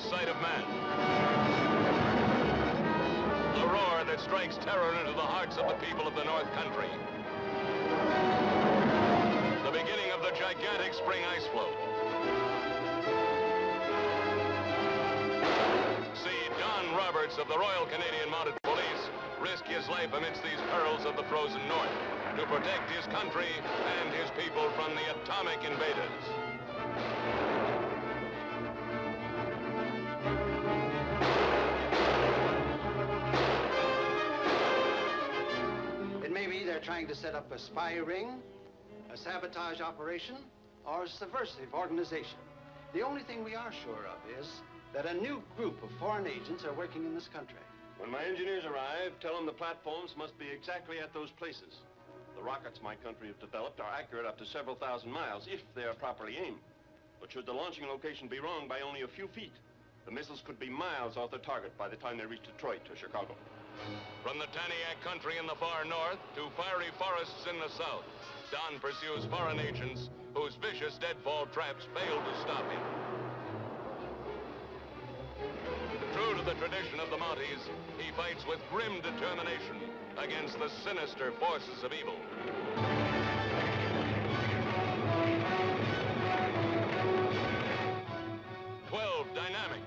sight of man. A roar that strikes terror into the hearts of the people of the North Country. The beginning of the gigantic spring ice flow. See Don Roberts of the Royal Canadian Mounted Police risk his life amidst these perils of the frozen north to protect his country and his people from the atomic invaders. It may be they're trying to set up a spy ring, a sabotage operation, or a subversive organization. The only thing we are sure of is that a new group of foreign agents are working in this country. When my engineers arrive, tell them the platforms must be exactly at those places. The rockets my country have developed are accurate up to several thousand miles if they are properly aimed. But should the launching location be wrong by only a few feet, the missiles could be miles off the target by the time they reach Detroit or Chicago. From the Taniac country in the far north to fiery forests in the south, Don pursues foreign agents whose vicious deadfall traps fail to stop him. True to the tradition of the Mounties, he fights with grim determination against the sinister forces of evil. Dynamic,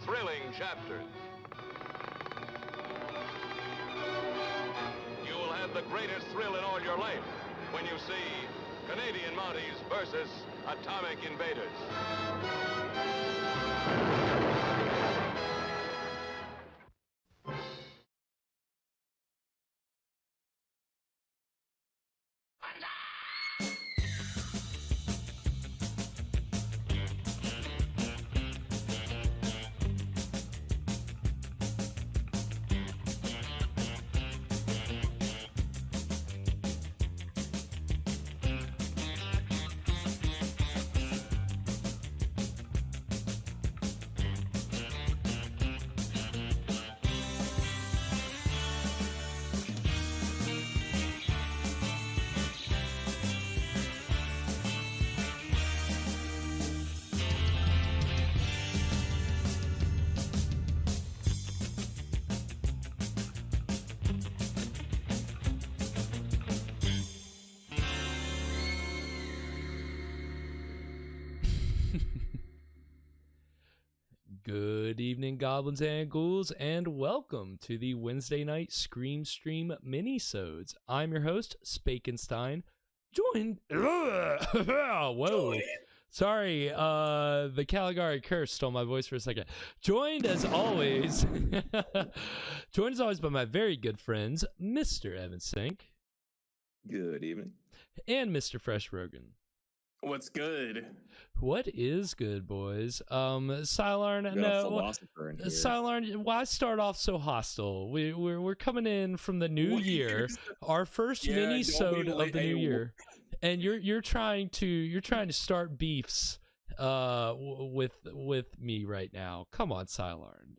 thrilling chapters. You will have the greatest thrill in all your life when you see Canadian Mounties versus Atomic Invaders. Good evening, goblins and ghouls, and welcome to the Wednesday night Scream Stream minisodes. I'm your host, Spakenstein, joined... Whoa. Sorry, the Caligari curse stole my voice for a second. Joined as always by my very good friends, Mr. Evan Sink. Good evening. And Mr. Fresh Rogan. What's good? What is good, boys? Sylarn, no. Sylarn, why start off so hostile? We're coming in from the new year, our first mini-sode of the new year, and you're trying to start beefs with me right now. Come on, Sylarn.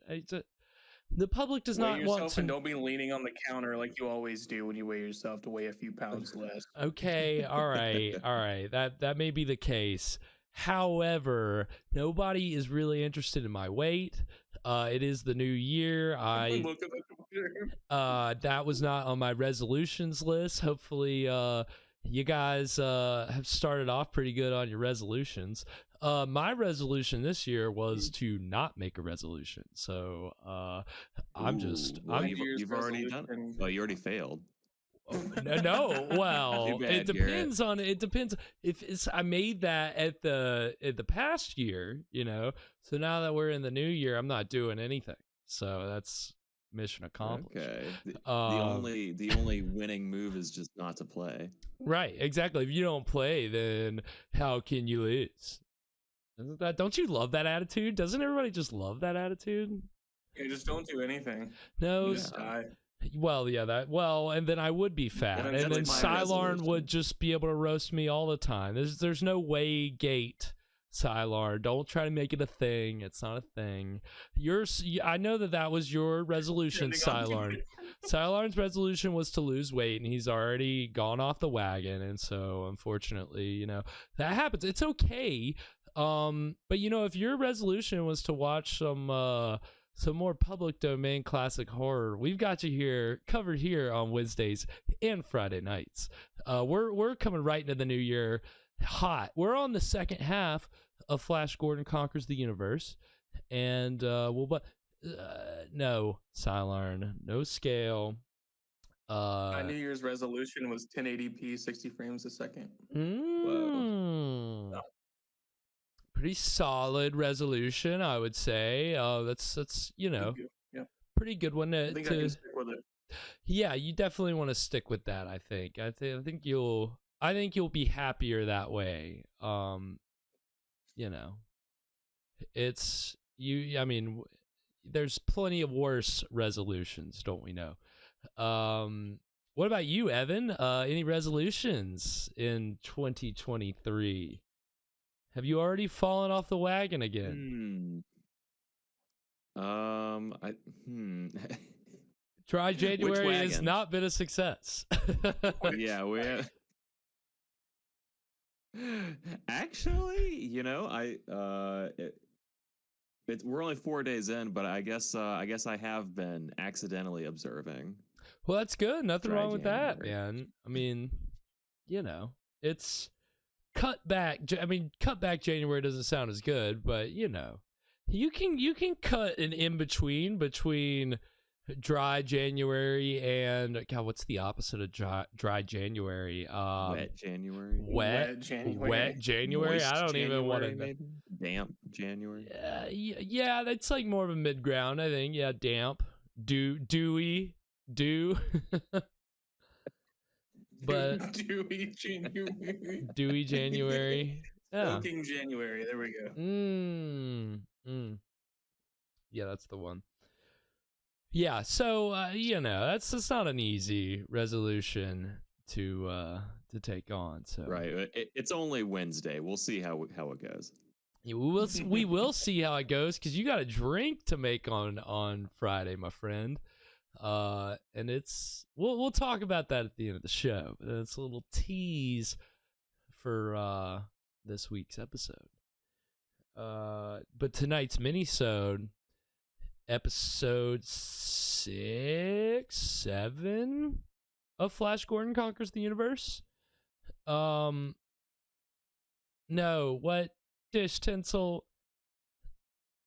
The public does not want to. And don't be leaning on the counter like you always do when you weigh yourself to weigh a few pounds less. Okay, all right. That may be the case. However, nobody is really interested in my weight. It is the new year. That was not on my resolutions list. Hopefully, you guys have started off pretty good on your resolutions. My resolution this year was to not make a resolution. So you've already done it. Well, you already failed. No, well, bad, it depends if I made that at the past year, so now that we're in the new year, I'm not doing anything, so that's mission accomplished. Okay. The only winning move is just not to play. Right, exactly. If you don't play, then how can you lose? Don't you love that attitude? Doesn't everybody just love that attitude? Yeah, just don't do anything. No. Just die. Well, and then I would be fat, and then Sylarn would just be able to roast me all the time. There's no way gate, Sylarn. Don't try to make it a thing. It's not a thing. I know that was your resolution, Sylarn. Sylarn's resolution was to lose weight, and he's already gone off the wagon, and so unfortunately, that happens. It's okay. But you know, if your resolution was to watch some more public domain classic horror, we've got you here covered here on Wednesdays and Friday nights. We're coming right into the new year hot. We're on the second half of Flash Gordon Conquers the Universe, and no, Silarn, no scale. My New Year's resolution was 1080p, 60 frames a second. Whoa. Pretty solid resolution, I would say. That's you know, pretty good one to. I think I can stick with it. Yeah, you definitely want to stick with that. I think you'll be happier that way. You know, it's you. I mean, there's plenty of worse resolutions, don't we know? What about you, Evan? Any resolutions in 2023? Have you already fallen off the wagon again? Dry January has not been a success. Yeah, actually, you know, we're only 4 days in, but I guess I have been accidentally observing. Well, that's good. Nothing wrong with that, man. I mean, you know, it's cut back. I mean, cut back January doesn't sound as good, but you know, you can cut an in between dry January and God, what's the opposite of dry January? Wet January. Wet January. Moist I don't even want to. maybe? Damp January. Yeah, that's like more of a mid ground, I think. Yeah, damp, dewy. But Dewy January. Dewy January. Yeah. Soaking January. There we go. Yeah, that's the one. Yeah, so you know, that's not an easy resolution to take on. So right, it's only Wednesday. We'll see how it goes. Yeah, we will see how it goes because you got a drink to make on Friday, my friend. And we'll talk about that at the end of the show. It's a little tease for this week's episode. But tonight's minisode, episode 6, 7 of Flash Gordon Conquers the Universe. No, what? Dish Tinsel.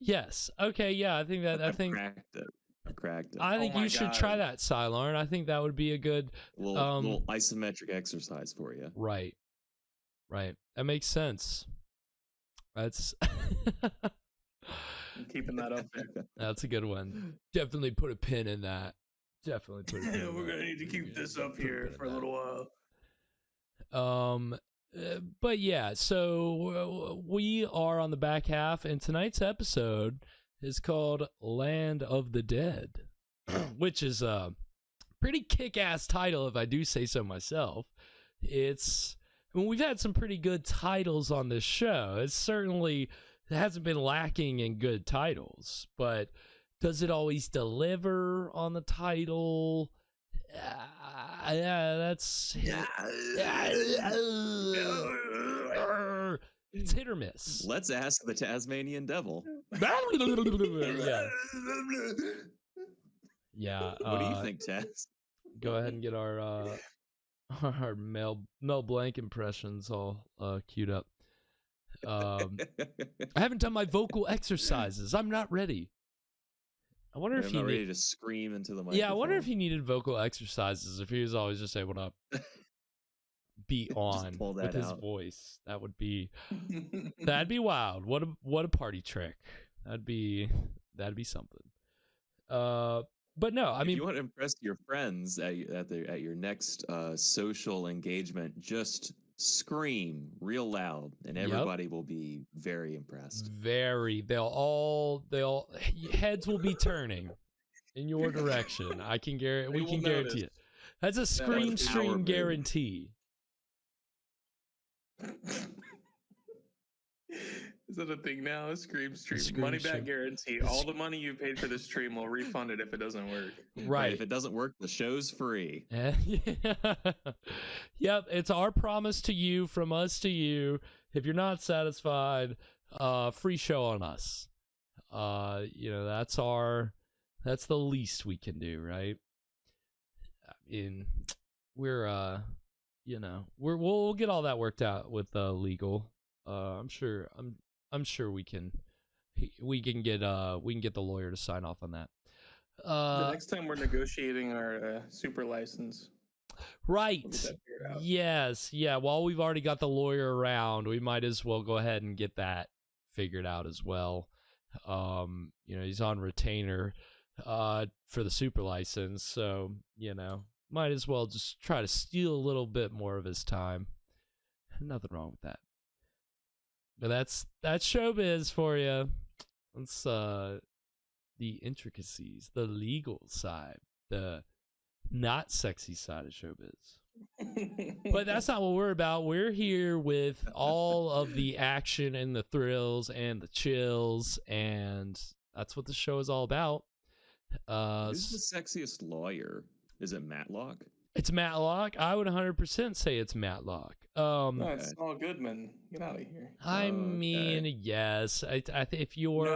Yes. Okay. Yeah. I think Cracked it. I think you should try that, Silarn. I think that would be a good little isometric exercise for you. Right. That makes sense. That's I'm keeping that up there. That's a good one. Definitely put a pin in that. We're gonna need to keep this up here for a little while. But yeah, so we are on the back half, and tonight's episode is called Land of the Dead, which is a pretty kick-ass title, if I do say so myself. We've had some pretty good titles on this show. It hasn't been lacking in good titles, but does it always deliver on the title? It's hit or miss. Let's ask the Tasmanian Devil. Yeah. What do you think, Taz? Go ahead and get our Mel Blanc impressions all queued up. I haven't done my vocal exercises. I'm not ready. I wonder if he ready to scream into the microphone. Yeah, I wonder if he needed vocal exercises. If he was always just able to be on with his voice, that'd be wild. What a party trick. That'd be something. But no, I mean, if you want to impress your friends at your next social engagement, just scream real loud, and everybody will be very impressed. They'll heads will be turning in your direction. We can guarantee it. That's a scream stream guarantee. Is that a thing now? Scream stream. Money back guarantee. All the money you paid for the stream will refund it if it doesn't work. Right. If it doesn't work, the show's free. Yep. It's our promise to you, from us to you. If you're not satisfied, free show on us. That's the least we can do, right? I mean, we'll get all that worked out with legal. I'm sure we can get the lawyer to sign off on that. The next time we're negotiating our super license. Right. Yes. Yeah. While we've already got the lawyer around, we might as well go ahead and get that figured out as well. He's on retainer for the super license, so might as well just try to steal a little bit more of his time. Nothing wrong with that. But that's showbiz for you. That's the intricacies, the legal side, the not sexy side of showbiz. But that's not what we're about. We're here with all of the action and the thrills and the chills, and that's what the show is all about. Who's the sexiest lawyer? Is it Matlock? It's Matlock. I would 100% say it's Matlock. No, it's Saul Goodman. Get out of here. I mean, yes. If you're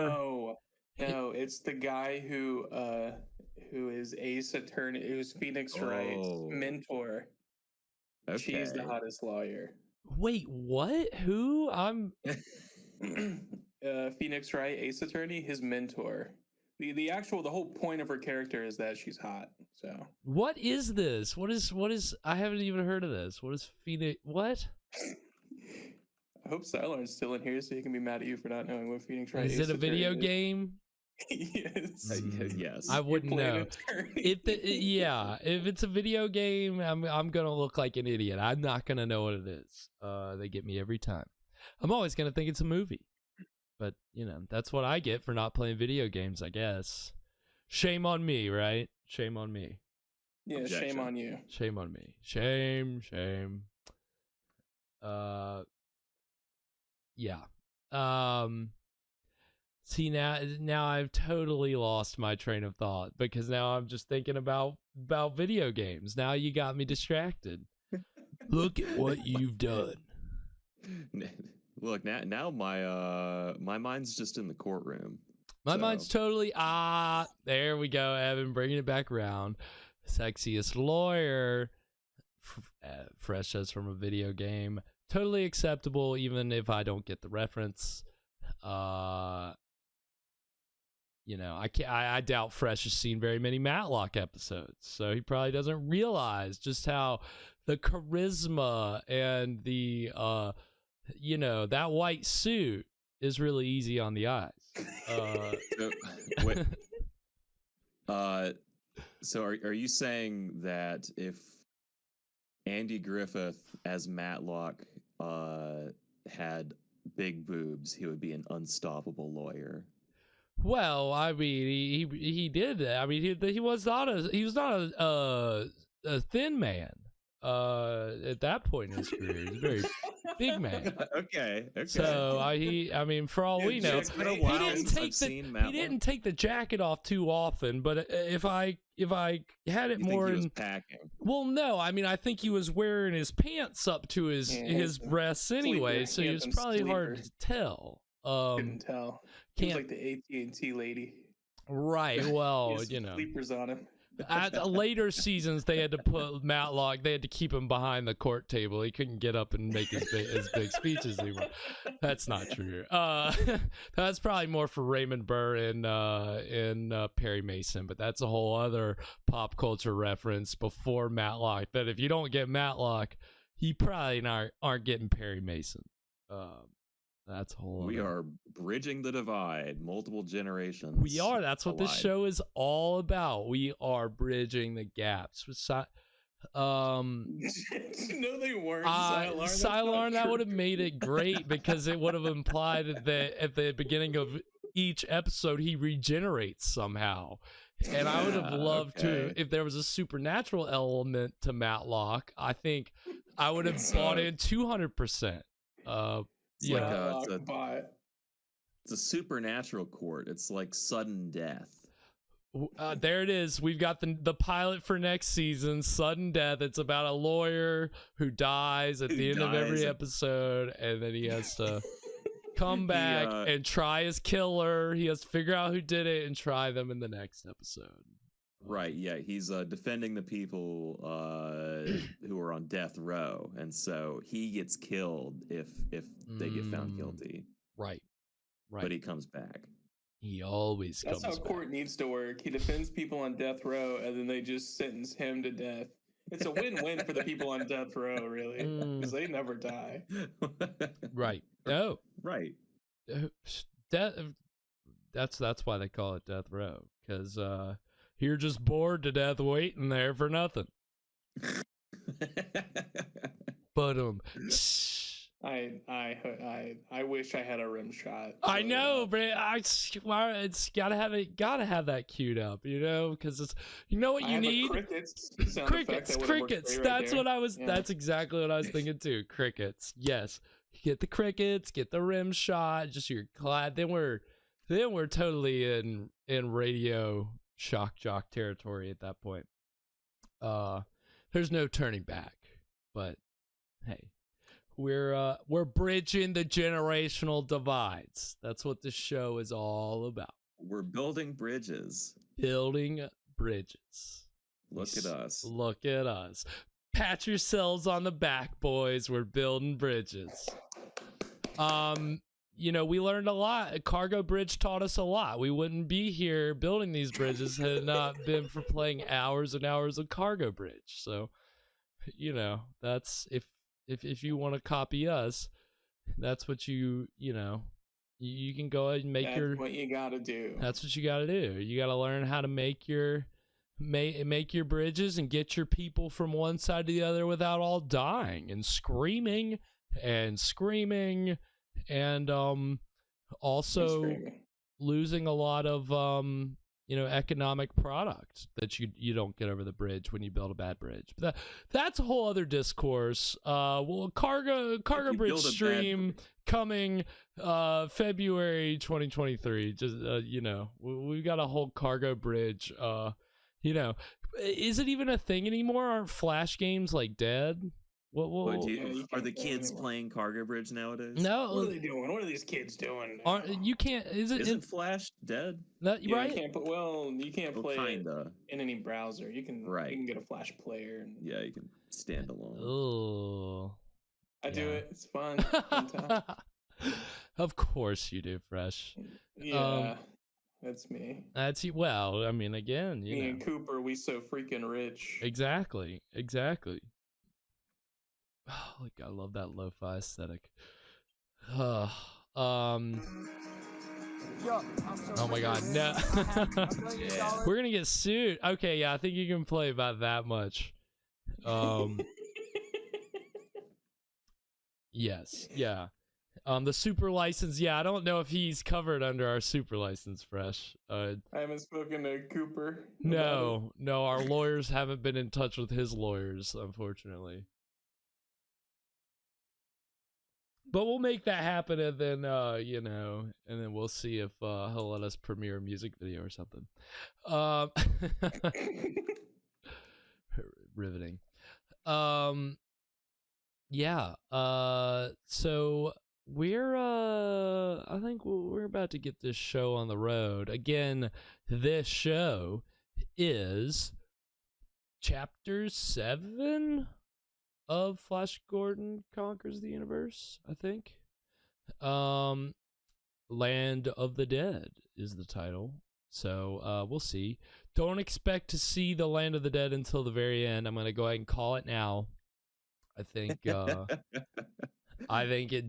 no, it's the guy who is Ace Attorney, who's Phoenix Wright's mentor. Okay. She's the hottest lawyer. Wait, what? Who? I'm Phoenix Wright, Ace Attorney, his mentor. The whole point of her character is that she's hot. So what is this? What is? I haven't even heard of this. What is Phoenix? What? I hope Silarn's still in here so he can be mad at you for not knowing what Phoenix Wright is. Is it a video game? Yes. Yes. I wouldn't know. If it's a video game, I'm gonna look like an idiot. I'm not gonna know what it is. They get me every time. I'm always gonna think it's a movie. But, that's what I get for not playing video games, I guess. Shame on me, right? Shame on me. Yeah, Objection. Shame on you. Shame on me. Shame. Yeah. See, now I've totally lost my train of thought because now I'm just thinking about video games. Now you got me distracted. Look at what you've done. Look, now my mind's just in the courtroom. My mind's totally there we go, Evan, bringing it back around. Sexiest lawyer, fresh as from a video game, totally acceptable, even if I don't get the reference. I doubt Fresh has seen very many Matlock episodes, so he probably doesn't realize just how the charisma and the that white suit is really easy on the eyes. So are you saying that if Andy Griffith as Matlock had big boobs, he would be an unstoppable lawyer? Well, I mean, he did that. I mean, he was not a thin man. At that point in his career, he's a very big man. Okay. So for all we know, he didn't take the jacket off too often. But if I had it more, think he was packing? Well, no, I mean I think he was wearing his pants up to his breasts anyway, so it was probably hard to tell. Couldn't tell. He was like the AT&T lady. Right. Well, sleepers on him. At later seasons, they had to put Matlock. They had to keep him behind the court table. He couldn't get up and make his big speeches anymore. That's not true. That's probably more for Raymond Burr and Perry Mason. But that's a whole other pop culture reference before Matlock. That if you don't get Matlock, you probably aren't getting Perry Mason. That's a whole. We are bridging the divide, multiple generations. We are. That's what this show is all about. We are bridging the gaps. No, they weren't. Silarn, that would have made it great because it would have implied that at the beginning of each episode he regenerates somehow. And I would have loved to, if there was a supernatural element to Matlock, I think I would have bought in 200%. It's it's a supernatural court. It's like sudden death. There it is. We've got the pilot for next season, Sudden Death. It's about a lawyer who dies at the end of every episode, and then he has to come back and try his killer. He has to figure out who did it and try them in the next episode. Right, yeah, he's defending the people who are on death row, and so he gets killed if they get found guilty. Right. But he comes back. He always comes back. That's how court needs to work. He defends people on death row, and then they just sentence him to death. It's a win-win for the people on death row, really, because they never die. Right. Oh. Right. That's why they call it death row, because you're just bored to death waiting there for nothing. But I wish I had a rim shot. I know, but it's gotta have that queued up, because it's what you need. Crickets. That's what I was. Yeah. That's exactly what I was thinking too. Crickets. Yes, you get the crickets, get the rim shot. Just your glad. Then we're totally in radio shock jock territory at that point. There's no turning back. But hey. We're bridging the generational divides. That's what this show is all about. We're building bridges. Building bridges. Look at us. Look at us. Pat yourselves on the back, boys. We're building bridges. We learned a lot. Cargo Bridge taught us a lot. We wouldn't be here building these bridges had it not been for playing hours and hours of Cargo Bridge. So, that's if you want to copy us, that's what you can go ahead and make that's what you gotta do. That's what you gotta do. You gotta learn how to make your bridges and get your people from one side to the other without all dying and screaming and also losing a lot of economic product that you don't get over the bridge when you build a bad bridge. But that's a whole other discourse. Cargo Bridge stream coming February 2023. Just we've got a whole Cargo Bridge. Is it even a thing anymore? Aren't Flash games like dead? Are the kids playing Cargo Bridge nowadays? No. What are they doing? What are these kids doing? You can't. Isn't Flash dead? Right? You can't play kinda. In any browser. You can get a Flash player. Yeah, you can stand alone. Oh. I do it. It's fun. Of course you do, Fresh. Yeah. That's me. That's you. Well, I mean, again, me and Cooper, we so freaking rich. Exactly. Oh, I love that lo-fi aesthetic. Oh my god, no. We're gonna get sued. Okay, yeah, I think you can play about that much. Yes, yeah. The super license, yeah, I don't know if he's covered under our super license, Fresh. I haven't spoken to Cooper. No, our lawyers haven't been in touch with his lawyers, unfortunately. But we'll make that happen, and then and then we'll see if he'll let us premiere a music video or something. Riveting. Yeah. So I think we're about to get this show on the road again. This show is Chapter 7 of Flash Gordon Conquers the Universe, I think. Land of the Dead is the title. So we'll see. Don't expect to see the Land of the Dead until the very end. I'm going to go ahead and call it now. I think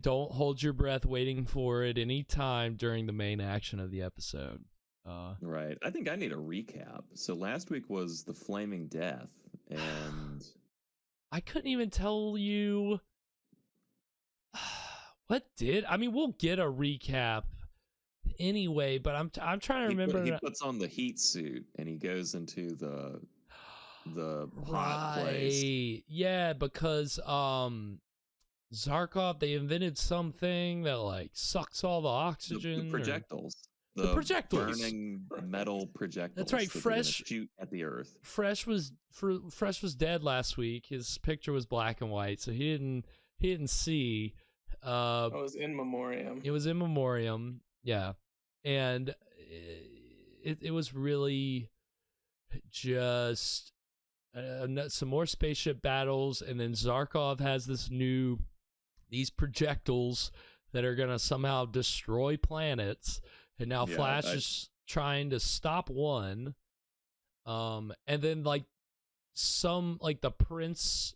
don't hold your breath waiting for it any time during the main action of the episode. Right. I think I need a recap. So last week was the Flaming Death, and I couldn't even tell you we'll get a recap anyway, but I'm trying to remember. He puts on the heat suit and he goes into the hot place. Yeah, because Zarkov, they invented something that like sucks all the oxygen. The projectiles. The projectiles. Burning metal projectiles. That's right. Fresh shoot at the earth. Fresh was dead last week. His picture was black and white, so he didn't see It was in memoriam. It was in memoriam, yeah, and it was really just some more spaceship battles, and then Zarkov has these projectiles that are gonna somehow destroy planets, and now Flash is trying to stop one, and then like some princess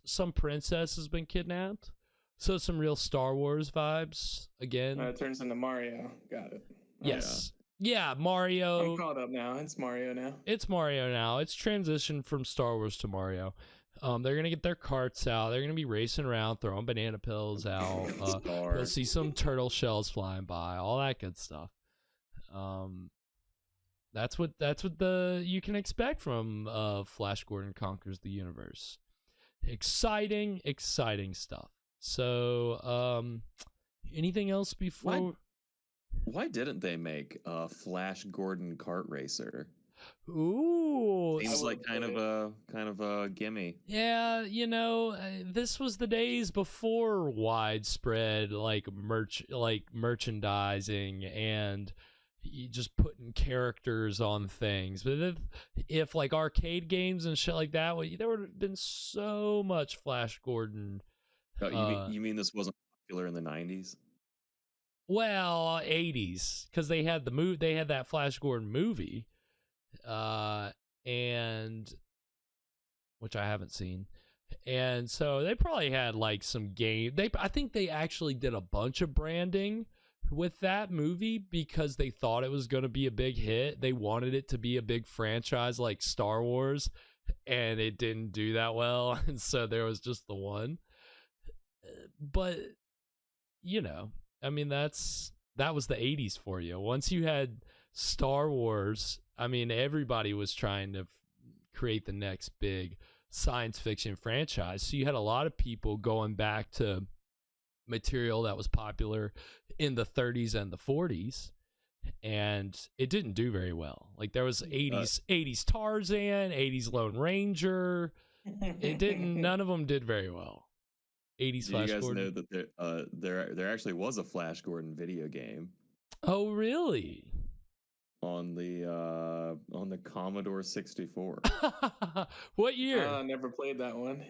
has been kidnapped, so some real Star Wars vibes again. It turns into Mario. Got it. Yes. Yeah, Mario. I'm caught up now. It's Mario now. It's Mario now. It's transitioned from Star Wars to Mario. They're gonna get their carts out. They're gonna be racing around, throwing banana peels out. You'll see some turtle shells flying by, all that good stuff. That's what you can expect from Flash Gordon Conquers the Universe. Exciting stuff. So, anything else before? Why didn't they make a Flash Gordon kart racer? Ooh, seems like kind of a gimme. Yeah, this was the days before widespread merchandising and just putting characters on things. But if like arcade games and shit like that, there would have been so much Flash Gordon. You mean this wasn't popular in the 90s? Well, 80s, because they had that Flash Gordon movie, and which I haven't seen, and so they probably had like some game. I think they actually did a bunch of branding with that movie because they thought it was going to be a big hit. They wanted it to be a big franchise like Star Wars, and it didn't do that well, and so there was just the one. But I mean, that was the 80s for you. Once you had Star Wars, I mean, everybody was trying to create the next big science fiction franchise. So you had a lot of people going back to material that was popular in the 30s and the 40s, and it didn't do very well. Like there was 80s Tarzan, 80s Lone Ranger. None of them did very well. 80s Flash Gordon. You guys know that there actually was a Flash Gordon video game. Oh, really? On the Commodore 64. What year? I never played that one.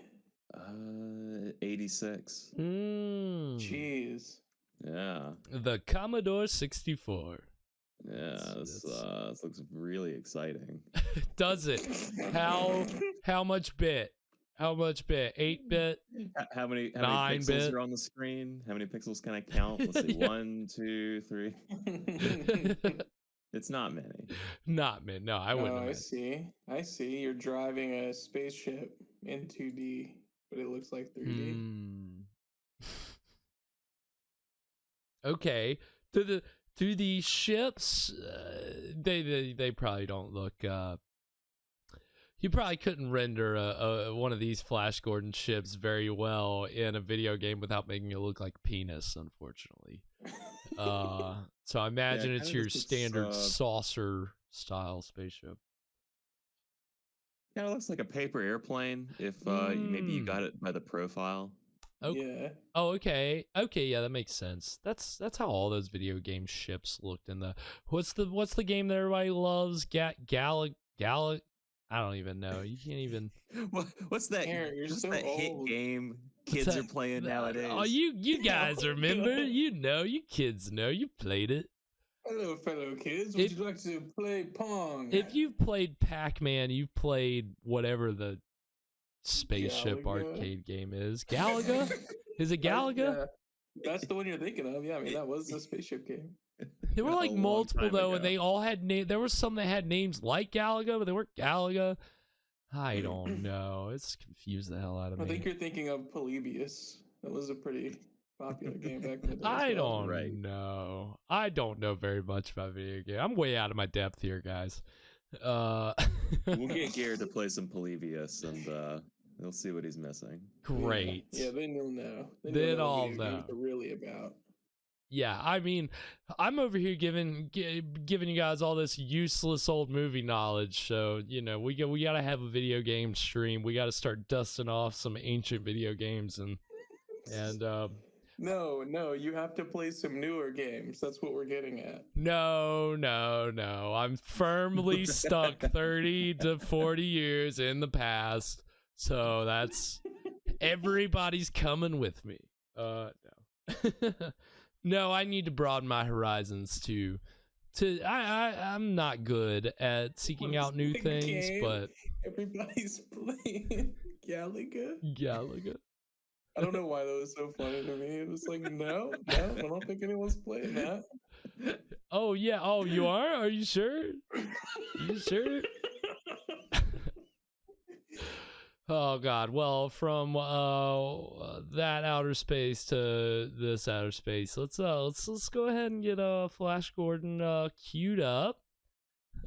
86. Jeez. Yeah. The Commodore 64. Yeah, this looks really exciting. Does it? How much bit? How much bit? 8-bit? How many pixels 9-bit? are on the screen? How many pixels can I count? Let's see. 1, 2, 3. It's not many. Not many. No, I wouldn't. I see. You're driving a spaceship in 2D, but it looks like 3D. Okay. To the ships, they probably don't look. You probably couldn't render one of these Flash Gordon ships very well in a video game without making it look like penis, unfortunately. So I imagine it's your standard saucer style spaceship. Yeah, it looks like a paper airplane. If maybe you got it by the profile. Okay. Yeah. Oh, okay. Okay, yeah, that makes sense. That's how all those video game ships looked in the what's the game that everybody loves? Galaga. I don't even know. You can't even. What's that? Aaron, you're what's so that hit old. game kids are playing nowadays? Oh, you guys remember? You kids know. You played it. Hello, fellow kids. Would you like to play Pong? If you've played Pac-Man, you've played whatever the spaceship arcade game is. Galaga? Is it Galaga? That's the one you're thinking of. Yeah, I mean that was the spaceship game. There were like multiple though, and they all had there were some that had names like Galaga, but they weren't Galaga. I don't know. It's confused the hell out of me. I think you're thinking of Polybius. That was a pretty popular game back in the day. I don't know. I don't know very much about video game. I'm way out of my depth here, guys. We'll get Garrett to play some Polybius, and we'll see what he's missing. Great. Yeah, then you'll know. Then I'll know. What they're really about. Yeah, I mean, I'm over here giving you guys all this useless old movie knowledge. So we got to have a video game stream. We got to start dusting off some ancient video games and No, you have to play some newer games. That's what we're getting at. No. I'm firmly stuck 30 to 40 years in the past. So that's everybody's coming with me. No. No, I need to broaden my horizons too. I'm not good at seeking out new things, but everybody's playing Galaga. I don't know why that was so funny to me. It was like, no, I don't think anyone's playing that. Oh yeah, oh you are? Are you sure? You sure? Oh god. Well, from that outer space to this outer space, let's go ahead and get Flash Gordon queued up.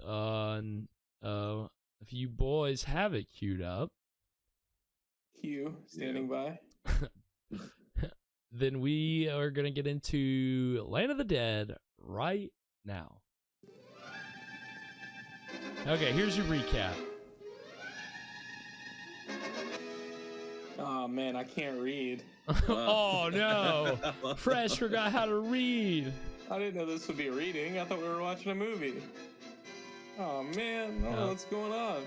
And if you boys have it queued up, Q standing by. Then we are gonna get into Land of the Dead right now. Okay, here's your recap. Oh man, I can't read. Oh no, Fresh forgot how to read. I didn't know this would be reading. I thought we were watching a movie. Oh man, I don't know what's going on.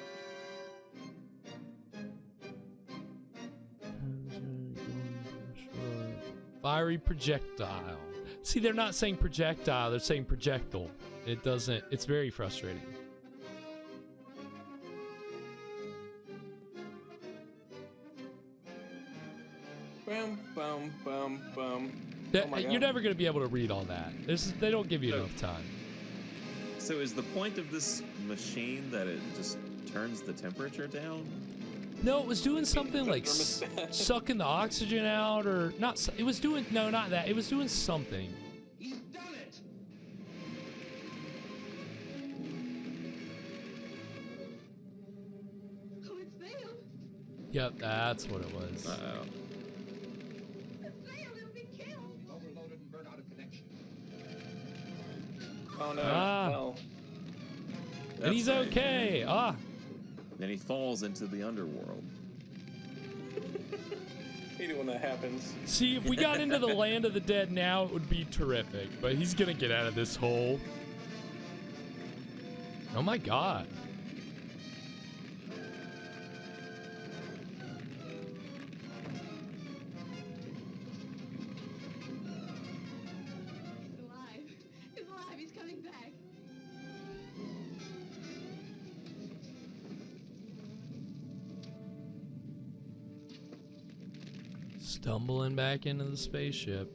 Fiery projectile. See, they're not saying projectile, they're saying projectile. It's very frustrating. Bum, bum, bum, bum. You're never going to be able to read all that. They don't give you enough time. So is the point of this machine that it just turns the temperature down? No, it was doing something like sucking the oxygen out, or not. It was doing not that. It was doing something. He's done it. Oh, it's failed. Yep, that's what it was. Uh-oh. It's failed. It'll be killed. Overloaded and burned out of connection. Oh no. Ah. That's And he's right. okay. Ah. Then he falls into the underworld. Hate it when that happens. See, if we got into the Land of the Dead now, it would be terrific. But he's gonna get out of this hole. Oh my god. He's alive. He's alive. He's coming back. Stumbling back into the spaceship.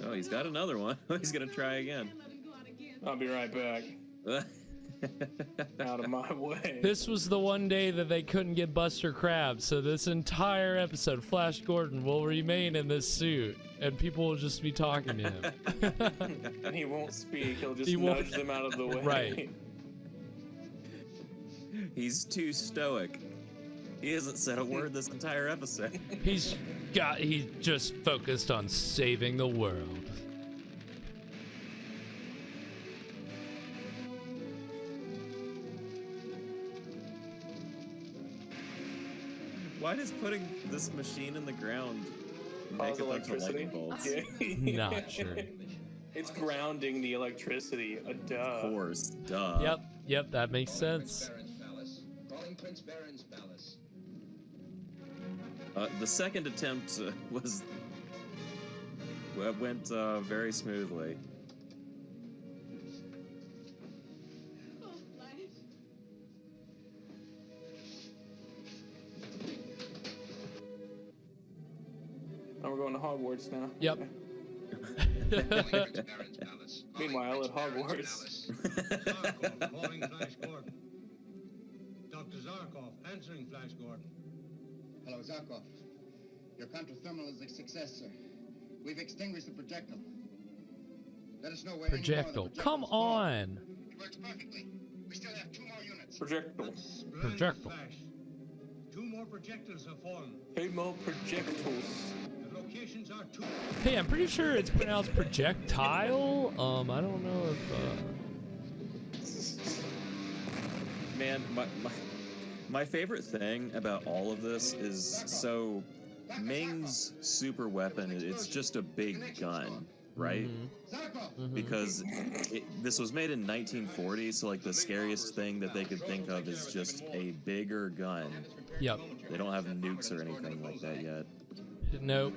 Oh, he's got another one. He's gonna try again. Let him go out again. I'll be right back. Out of my way. This was the one day that they couldn't get Buster Crabbe, so this entire episode, Flash Gordon will remain in this suit, and people will just be talking to him. And he won't speak. He'll just He won't- nudge them out of the way. Right. He's too stoic. He hasn't said a word this entire episode. He's just focused on saving the world. Why does putting this machine in the ground make Cause a bunch of electricity. lightning bolts? Yeah. Not sure. It's grounding the electricity. Duh. Of course, duh. Yep, that makes sense. Baron's palace. Calling Prince Baron's palace. The second attempt went very smoothly. Oh, Flash. Oh, we're going to Hogwarts now. Yep. Prince Baron's palace. Meanwhile, at Calling Prince Hogwarts. Baron's palace. Zarkov calling Flash Gordon. Dr. Zarkov answering Flash Gordon. Hello, Zarkov. Your contrathermal is a success, sir. We've extinguished the projectile. Let us know where any more of the Projectile. Come projectiles fall. on. It works perfectly. We still have 2 more units. Projectile. Splendid, Projectile. Flash. 2 more projectiles have fallen. Hey, more projectiles. The locations are 2. Hey, I'm pretty sure it's pronounced projectile. I don't know if Man, my favorite thing about all of this is, so Ming's super weapon, it's just a big gun, right? Because this was made in 1940, so like the scariest thing that they could think of is just a bigger gun. Yep. They don't have nukes or anything like that yet. Nope.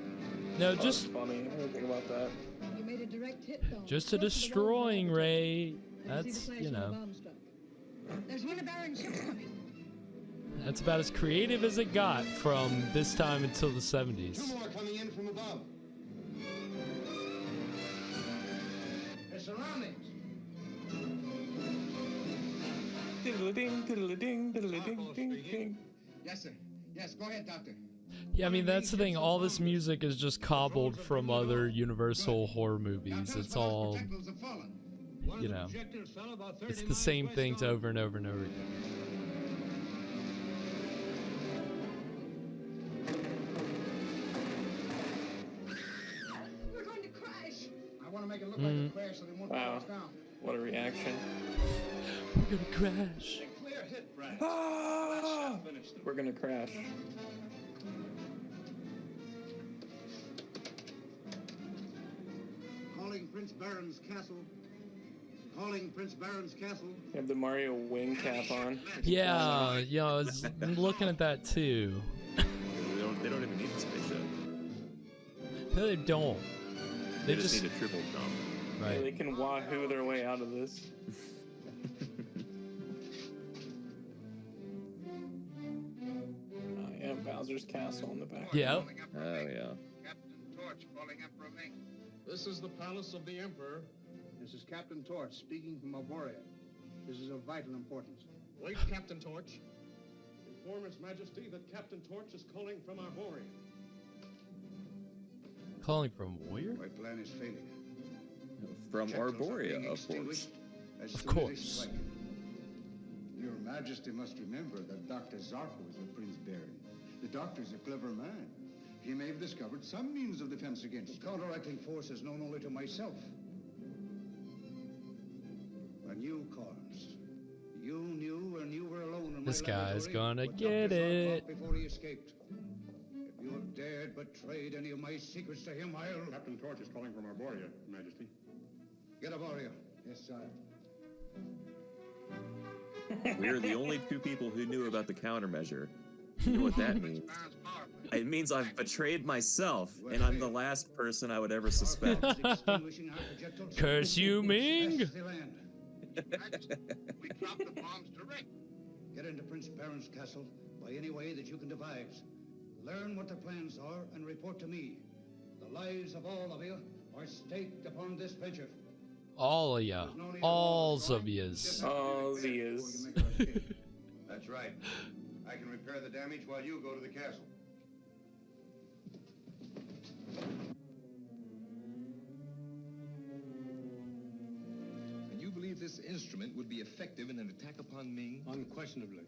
No, just funny. I didn't think about that. You made a direct hit, though. just a destroying ray. That's, you know. There's one of Baron's ships coming. That's about as creative as it got from this time until the 70s. Two more coming in from above. Their surroundings. Diddle-a-ding, diddle-a-ding, diddle-a-ding, ding, ding. Yes, sir. Yes, go ahead, Doctor. Yeah, I mean, that's the thing. All this music is just cobbled from other Universal horror movies. It's all, you know, it's the same things over and over and over again. We're going to crash. I want to make it look like a crash so they won't Wow. fall us down. What a reaction. We're gonna crash. Clear hit, Brad. Ah! We're gonna crash. Calling Prince Baron's castle. Calling Prince Baron's castle. You have the Mario wing cap on. Yeah, yeah, I was looking at that too. They don't even need the spaceship. No, they don't. They just need a triple jump. Yeah, Right. they can wahoo their way out of this. Yeah, Bowser's castle in the back. Yeah. Oh yeah. Captain Torch calling Emperor Ming. This is the palace of the Emperor. This is Captain Torch speaking from Arborea. This is of vital importance. Wait, Captain Torch. Inform His Majesty that Captain Torch is calling from Arborea. Calling from where? My plan is failing. From Projectiles are Arborea, being of course. extinguished as Of soon as they course. strike. Your Majesty must remember that Dr. Zarko is a Prince Baron. The doctor is a clever man. He may have discovered some means of defense against it. Counteracting force is known only to myself. When you, Carnes, you knew and you were alone in This my guy's laboratory gonna with get Dr. Zarkov it. before he escaped. If you have dared betray any of my secrets to him, I'll... Captain Torch is calling from Arborea, Majesty. Get Arborea. Yes, sir. We're the only two people who knew about the countermeasure. You know what that means? It means I've betrayed myself, and I'm the last person I would ever suspect. Curse you, Ming! We dropped the bombs direct. Get into Prince Baron's castle by any way that you can devise. Learn what the plans are and report to me. The lives of all of you are staked upon this venture. All of ya. Alls of yas. Oh, he is. That's right. I can repair the damage while you go to the castle. And you believe this instrument would be effective in an attack upon Ming? Unquestionably.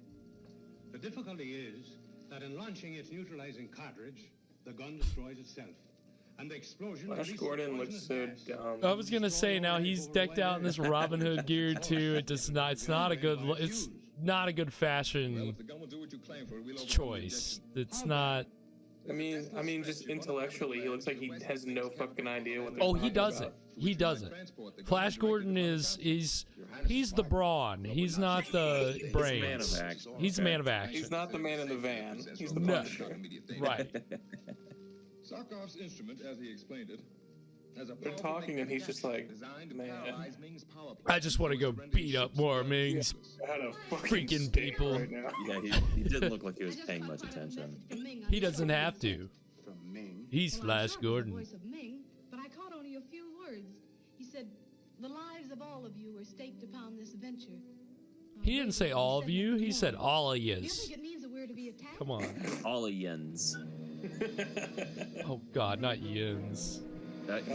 The difficulty is that in launching its neutralizing cartridge, the gun destroys itself. And the explosion... Flash releases Gordon looks so poisonous dumb. I was gonna say, now he's decked out in this Robin Hood gear too. It does not. It's not a good. It's not a good Well, fashion if the gun will do what you claim for it, we'll overcome choice. It's not. I mean, just intellectually, he looks like he has no fucking idea what they're Oh, he talking doesn't. about. He doesn't. Flash Gordon is he's the brawn. He's not the brains. He's a man of action. He's not the man in the van. He's the No. Punisher. Right. Zarkov's instrument, as he explained it, has a They're talking and he's just like, designed to man, paralyze Ming's power I just want to go beat up more Mings. how to fucking Freaking stink people. right now. Yeah, he didn't look like he was paying much attention. He doesn't have to. From Ming. He's Well, I'm Flash sure it was the Gordon. voice of Ming, but I caught only a few words. He said, "The lives of all of you are staked upon this venture." He didn't say all of you. He said all of Do you yous. think it means that we're to be attacked? Come on. All of yins. Oh God, not yins.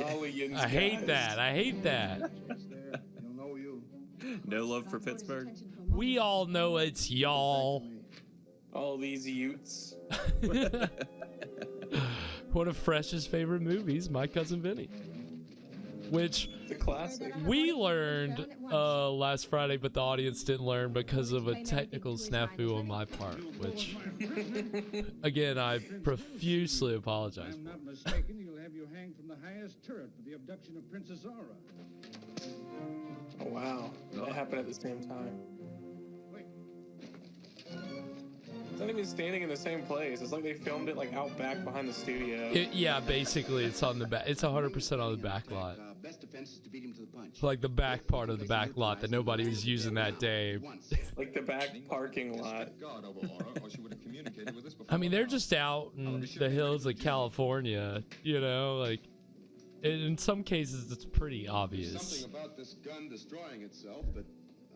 All the Yin's I hate guys. that. I hate that. He'll know you. No love for Pittsburgh. We all know it's y'all. All these Utes. One of Fresh's favorite movies, My Cousin Vinny. which the classic. We learned last Friday, but the audience didn't learn because of a technical snafu on my part, which, again, I profusely apologize If I'm for. not mistaken, you'll have you hanged from the highest turret for the abduction of Princess Aura. Oh, wow. That happened at the same time. It's not even standing in the same place. It's like they filmed it like out back behind the studio. Yeah, basically, it's on the back. It's 100% on the back lot. Best defense is to beat him to the punch. Like the back part of the back lot that nobody was using that day. Like the back parking lot. I mean, they're just out in the hills of California, you know, like, in some cases it's pretty obvious. There's something about this gun destroying itself that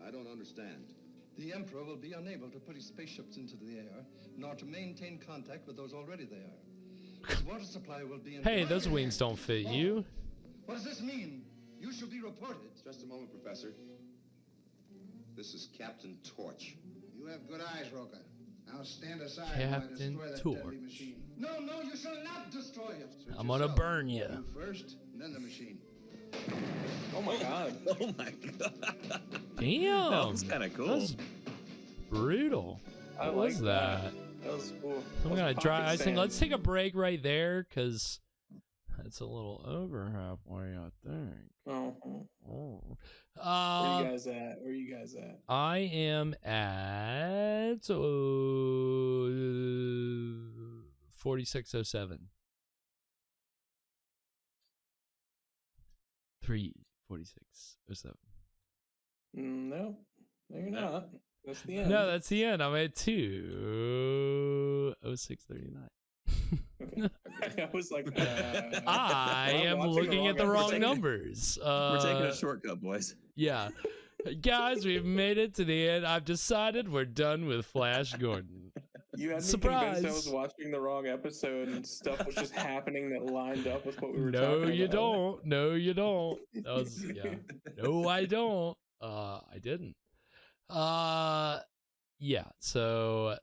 I don't understand. The Emperor will be unable to put his spaceships into the air, nor to maintain contact with those already there. His water supply will be in... Hey, those wings don't fit you. What does this mean? You shall be reported. Just a moment, Professor. This is Captain Torch. You have good eyes, Roca. Now stand aside Captain while I destroy that Torch. deadly machine. No, you shall not destroy it. I'm gonna burn you. You first, and then the machine. Oh my god. Oh my god. Damn. That was kind of cool. That was brutal. I What like was that? That was cool. I'm gonna try. I think let's take a break right there, cause it's a little over halfway, I think. Oh. Oh. Where you guys at? Where you guys at? I am at 4607. 34607. No, you're not. That's the end. No, that's the end. I'm at 20639. Okay. I was like, I am looking at the wrong numbers. We're taking a shortcut, boys. Yeah. Guys, we've made it to the end. I've decided we're done with Flash Gordon. You had me Surprise. convinced I was watching the wrong episode and stuff was just happening that lined up with what we were No, talking about. you don't. No, you don't. That was, yeah. No, I don't. I didn't. Yeah, so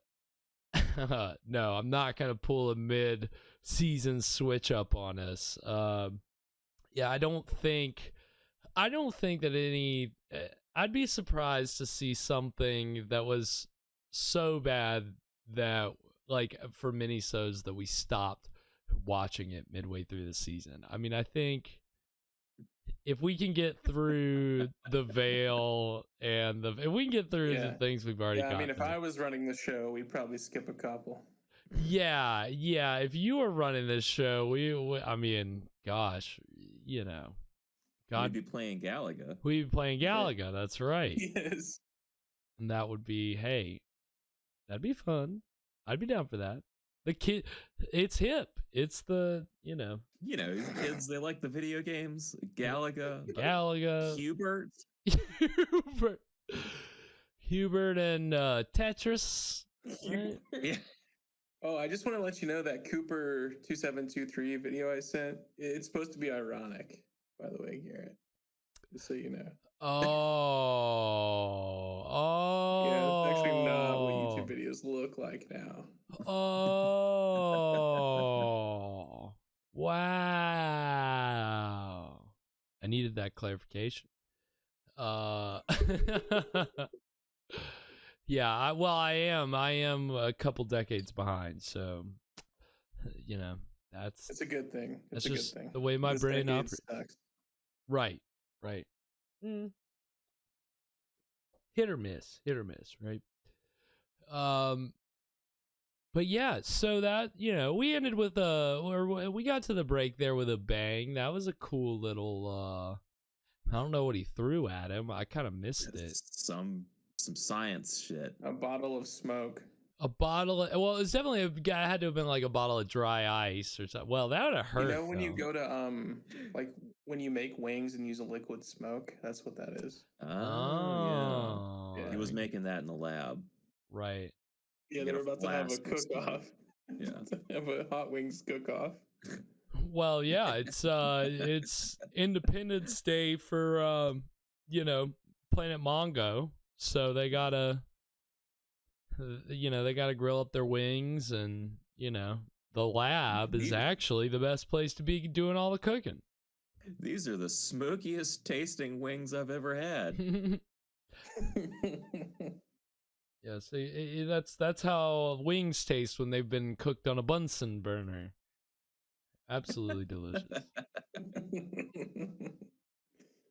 no, I'm not gonna pull a mid-season switch up on us. Yeah, I don't think that any. I'd be surprised to see something that was so bad that, like, for minisodes that we stopped watching it midway through the season. I mean, I think if we can get through the veil and if we can get through the things we've already got. I mean, if I was running the show, we'd probably skip a couple. Yeah. If you were running this show, we I mean, gosh, you know, We'd be playing Galaga. We'd be playing Galaga. That's right. Yes. And that would be, hey, that'd be fun. I'd be down for that. The kid, it's hip. It's the, you know, kids, they like the video games. Galaga. Hubert and Tetris. Right? Yeah. Oh, I just want to let you know that Cooper 2723 video I sent, it's supposed to be ironic, by the way, Garrett. Just so you know. Yeah, it's actually not what YouTube videos look like now. Oh, wow. I needed that clarification. Yeah, I am a couple decades behind, so, you know, it's a good thing. That's a just good thing. the way my brain operates. Sucks. Right. Hit or miss, right? But yeah, so that, you know, we ended with we got to the break there with a bang. That was a cool little, I don't know what he threw at him. I kind of missed it. Some science shit. A bottle of smoke. It was definitely had to have been like a bottle of dry ice or something. Well, that would have hurt. You know, when you go to like when you make wings and use a liquid smoke, that's what that is. Oh, yeah. He was making that in the lab. Right. Yeah, they were about to have a cook-off. Yeah. Have a hot wings cook-off. Well, yeah, it's Independence Day for Planet Mongo, so they gotta grill up their wings, and the lab is actually the best place to be doing all the cooking. These are the smokiest tasting wings I've ever had. Yeah, see, that's how wings taste when they've been cooked on a Bunsen burner. Absolutely delicious.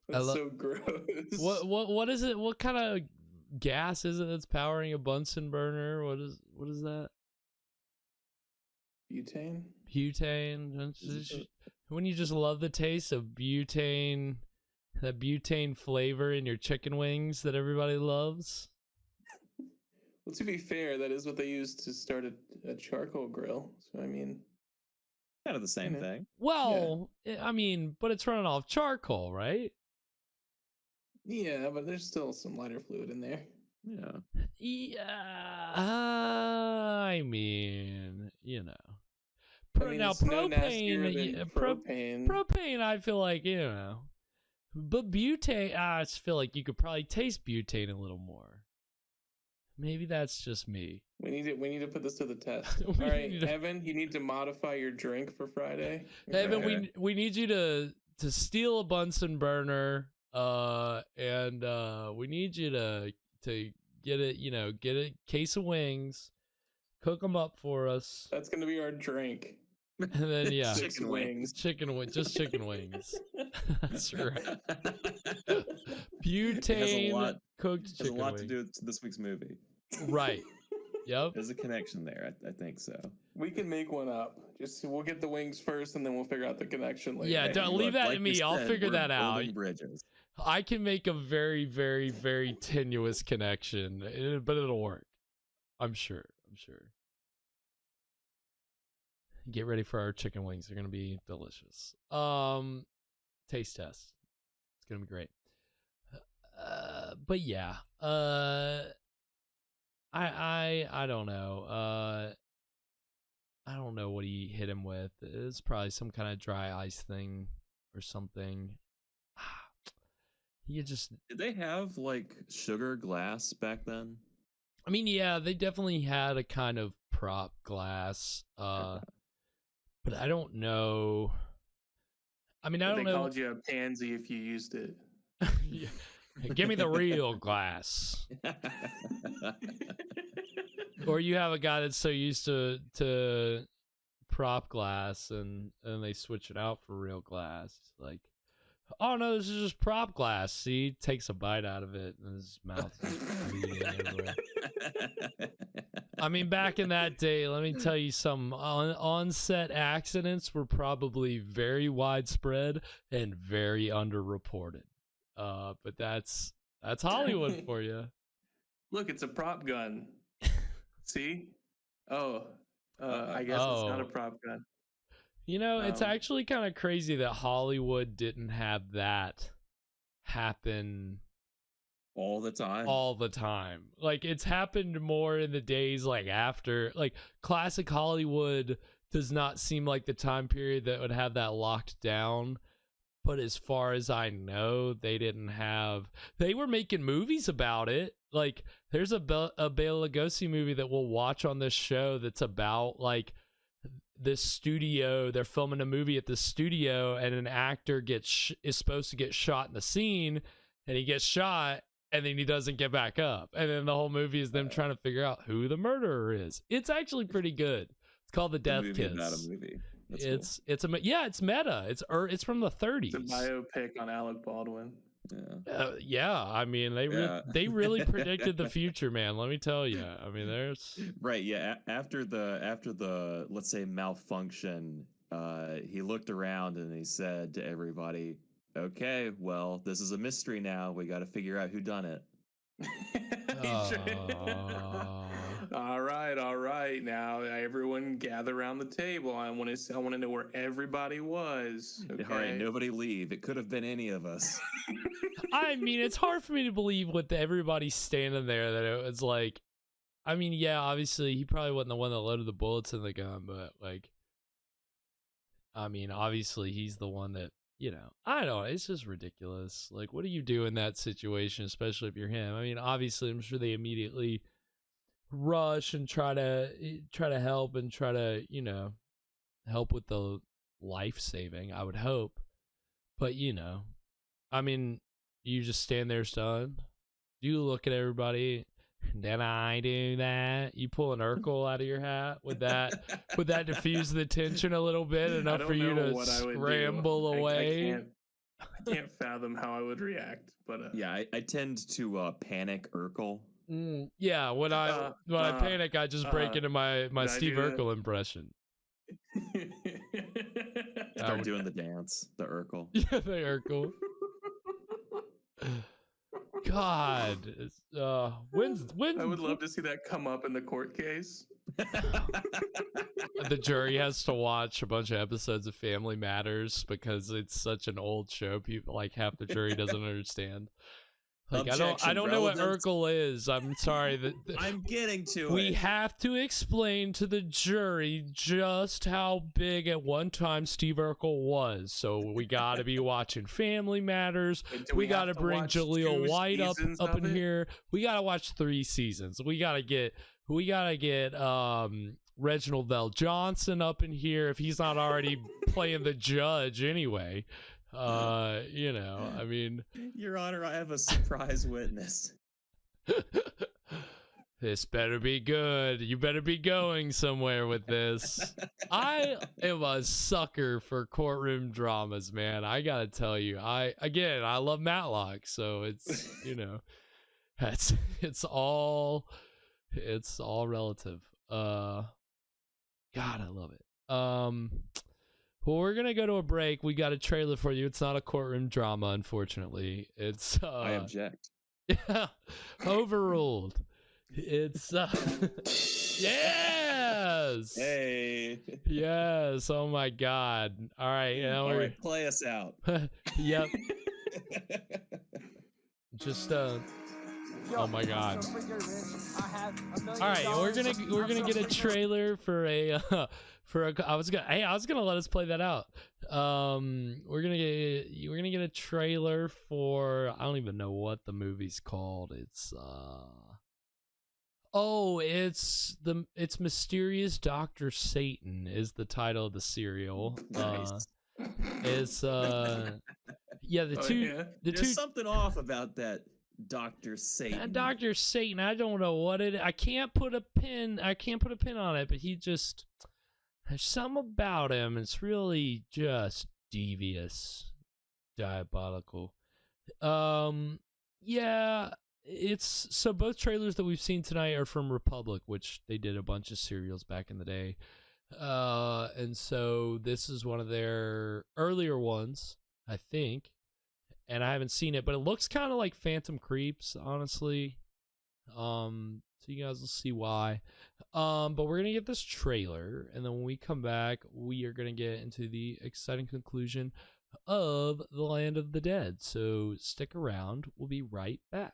That's so gross. What is it? What kind of gas is it that's powering a Bunsen burner? What is that? Butane. Butane. When you just love the taste of butane, that butane flavor in your chicken wings that everybody loves. Well, to be fair, that is what they used to start a charcoal grill. So I mean, kind of the same thing. Well, yeah. I mean, but it's running off charcoal, right? Yeah, but there's still some lighter fluid in there. Yeah. I mean, you know. Propane, propane, I feel like, you know. But butane, I just feel like you could probably taste butane a little more. Maybe that's just me. We need to put this to the test. All right, Evan, you need to modify your drink for Friday. Evan, we need you to steal a Bunsen burner, and we need you to get it, you know, get a case of wings, cook them up for us. That's gonna be our drink. And then chicken wings. Just chicken wings. That's right. Butane cooked chicken wings. Has a lot to do with this week's movie. Right. Yep. There's a connection there. I think so. We can make one up. We'll get the wings first, and then we'll figure out the connection later. Yeah, don't leave that to me. I'll figure that out. Bridges. I can make a very, very, very tenuous connection, but it'll work. I'm sure. Get ready for our chicken wings. They're gonna be delicious. Taste test. It's gonna be great. But yeah. I don't know. I don't know what he hit him with. It's probably some kind of dry ice thing or something. Did they have like sugar glass back then? I mean, yeah, they definitely had a kind of prop glass. But I don't know. I mean, I don't know. They called you a pansy if you used it. Yeah. Give me the real glass. Or you have a guy that's so used to prop glass and they switch it out for real glass. Like, oh no, this is just prop glass. See, takes a bite out of it and his mouth is bleeding everywhere. I mean, back in that day, let me tell you, some on-set accidents were probably very widespread and very underreported. But that's Hollywood for you. Look, it's a prop gun. See? Oh, I guess it's not a prop gun. You know, it's actually kind of crazy that Hollywood didn't have that happen all the time. Like, it's happened more in the days like after, like, classic Hollywood does not seem like the time period that would have that locked down. But as far as I know, they were making movies about it. Like, there's a Bela Lugosi movie that we'll watch on this show that's about, like, this studio. They're filming a movie at this studio, and an actor is supposed to get shot in the scene, and he gets shot, and then he doesn't get back up. And then the whole movie is them trying to figure out who the murderer is. It's actually pretty good. It's called The Death Kiss. Not a movie. It's meta. It's from the 30s. It's a biopic on Alec Baldwin. Yeah. I mean, they really predicted the future, man. Let me tell you. I mean, there's right. Yeah. After the let's say malfunction, he looked around and he said to everybody, "Okay, well, this is a mystery now. We got to figure out who done it." All right. Now everyone gather around the table. I want to know where everybody was. Okay? All right, nobody leave. It could have been any of us. I mean, it's hard for me to believe with everybody standing there that it was like, I mean, yeah, obviously he probably wasn't the one that loaded the bullets in the gun, but like, I mean, obviously he's the one that, you know, I don't know. It's just ridiculous. Like, what do you do in that situation, especially if you're him? I mean, obviously, I'm sure they immediately rush and try to help and try to, you know, help with the life saving, I would hope. But, you know, I mean, you just stand there stunned. You look at everybody. Then I do that. You pull an Urkel out of your hat. Would that diffuse the tension a little bit enough for you to scramble away? I can't fathom how I would react. But yeah, I tend to panic Urkel. Yeah, when I panic, I just break into my Steve Urkel impression. Start doing the dance, the Urkel. Yeah, the Urkel. God, when's I would love to see that come up in the court case. The jury has to watch a bunch of episodes of Family Matters because it's such an old show. People, like, half the jury doesn't understand. Like, I don't know what Urkel is. I'm sorry. I'm getting to it. We have to explain to the jury just how big at one time Steve Urkel was. So we got to be watching Family Matters. We got to bring Jaleel White up in here. We got to watch 3 seasons. We got to get Reginald Vell Johnson up in here if he's not already playing the judge anyway. You know, I mean, Your Honor, I have a surprise witness. This better be good. You better be going somewhere with this. I am a sucker for courtroom dramas, man. I gotta tell you, I love Matlock, so it's, you know, it's all relative. God, I love it. Well, we're gonna go to a break. We got a trailer for you. It's not a courtroom drama, unfortunately. It's I object. Yeah, overruled. It's yes. Hey. Yes. Oh my God. All right. All right, play us out. Yep. Just oh my God. All right, we're gonna get a trailer for a I was gonna let us play that out. We're gonna get a trailer for, I don't even know what the movie's called. It's Mysterious Dr. Satan is the title of the serial. Nice. It's There's something off about that Dr. Satan. That Dr. Satan, I don't know what it. I can't put a pin on it, but there's something about him. It's really just devious, diabolical. Yeah, so both trailers that we've seen tonight are from Republic, which they did a bunch of serials back in the day. And so this is one of their earlier ones, I think. And I haven't seen it, but it looks kind of like Phantom Creeps, honestly. So you guys will see why. But we're gonna get this trailer, and then when we come back, we are gonna get into the exciting conclusion of The Land of the Dead. So stick around. We'll be right back.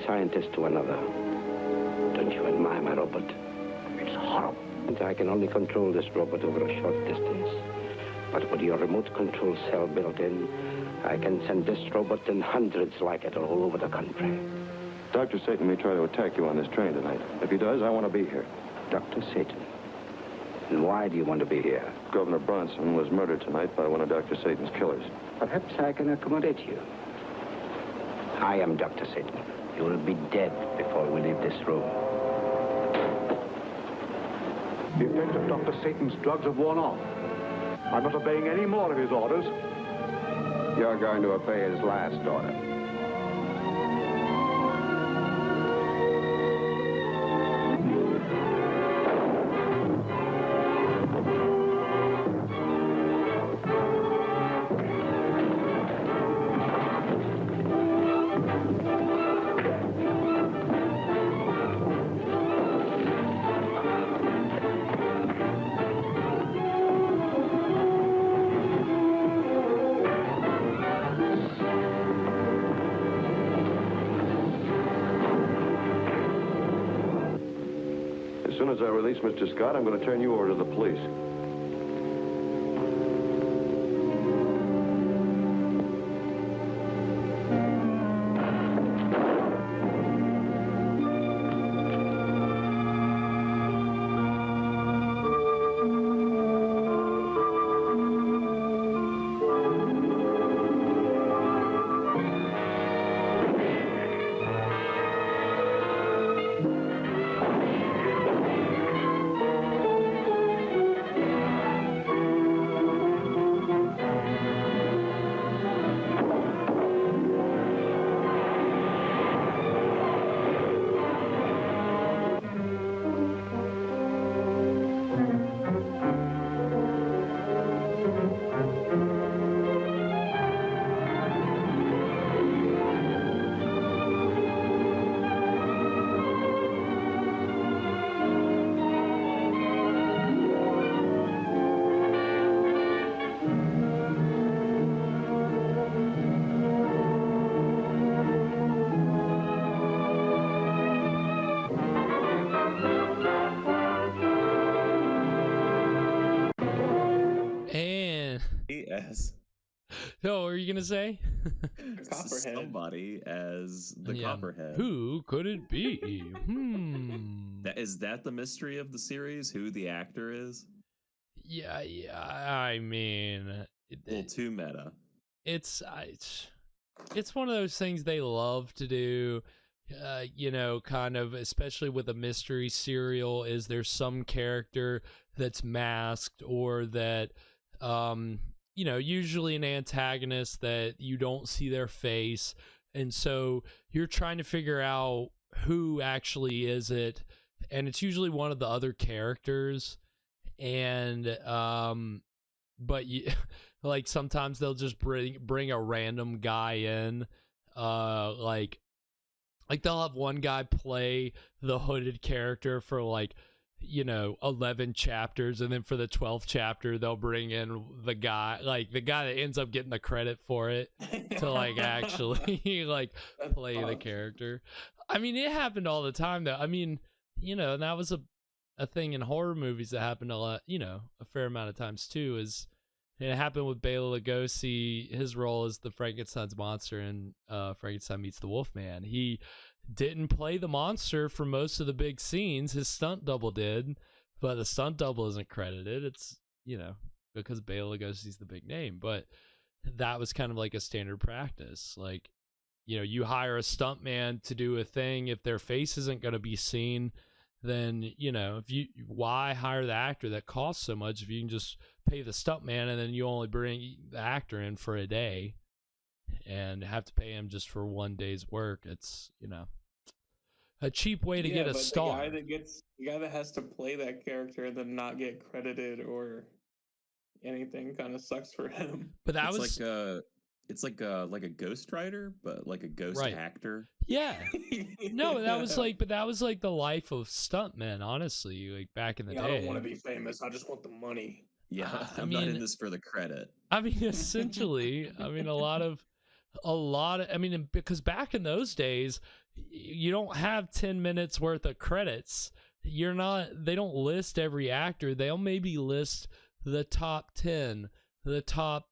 Scientist to another. Don't you admire my robot? It's horrible. I can only control this robot over a short distance. But with your remote control cell built in, I can send this robot and hundreds like it all over the country. Dr. Satan may try to attack you on this train tonight. If he does, I want to be here. Dr. Satan? And why do you want to be here? Governor Bronson was murdered tonight by one of Dr. Satan's killers. Perhaps I can accommodate you. I am Dr. Satan. You will be dead before we leave this room. The effect of Dr. Satan's drugs have worn off. I'm not obeying any more of his orders. You're going to obey his last order. soon as I release Mr. Scott, I'm going to turn you over to the police. As no, what were you gonna say? Somebody as the Copperhead. Who could it be? Is that the mystery of the series? Who the actor is? Yeah. I mean, a little too meta. It's one of those things they love to do. You know, kind of, especially with a mystery serial, is there some character that's masked or that you know, usually an antagonist that you don't see their face, and so you're trying to figure out who actually is it, and it's usually one of the other characters, and but you like sometimes they'll just bring a random guy in, like they'll have one guy play the hooded character for like, you know, 11 chapters, and then for the 12th chapter they'll bring in the guy that ends up getting the credit for it to like actually like play the character. I mean, it happened all the time though. I mean, you know, and that was a thing in horror movies that happened a lot, you know, a fair amount of times too. Is it happened with Bela Lugosi, his role as the Frankenstein's monster in Frankenstein Meets the Wolfman. He didn't play the monster for most of the big scenes. His stunt double did, but the stunt double isn't credited. It's, you know, because Bela Lugosi's the big name, but that was kind of like a standard practice. Like, you know, you hire a stuntman to do a thing. If their face isn't going to be seen, then, you know, why hire the actor that costs so much if you can just pay the stuntman and then you only bring the actor in for a day and have to pay him just for one day's work? It's, you know, a cheap way to get a star. The guy that has to play that character and then not get credited or anything kind of sucks for him. But that it's like a ghost writer, but like a ghost actor. Yeah. No, that was like the life of stuntmen, honestly, like back in the day. I don't want to be famous. I just want the money. Yeah, I'm not in this for the credit. I mean, essentially, I mean, a lot of, I mean, because back in those days, you don't have 10 minutes worth of credits. They don't list every actor. They'll maybe list the top 10, the top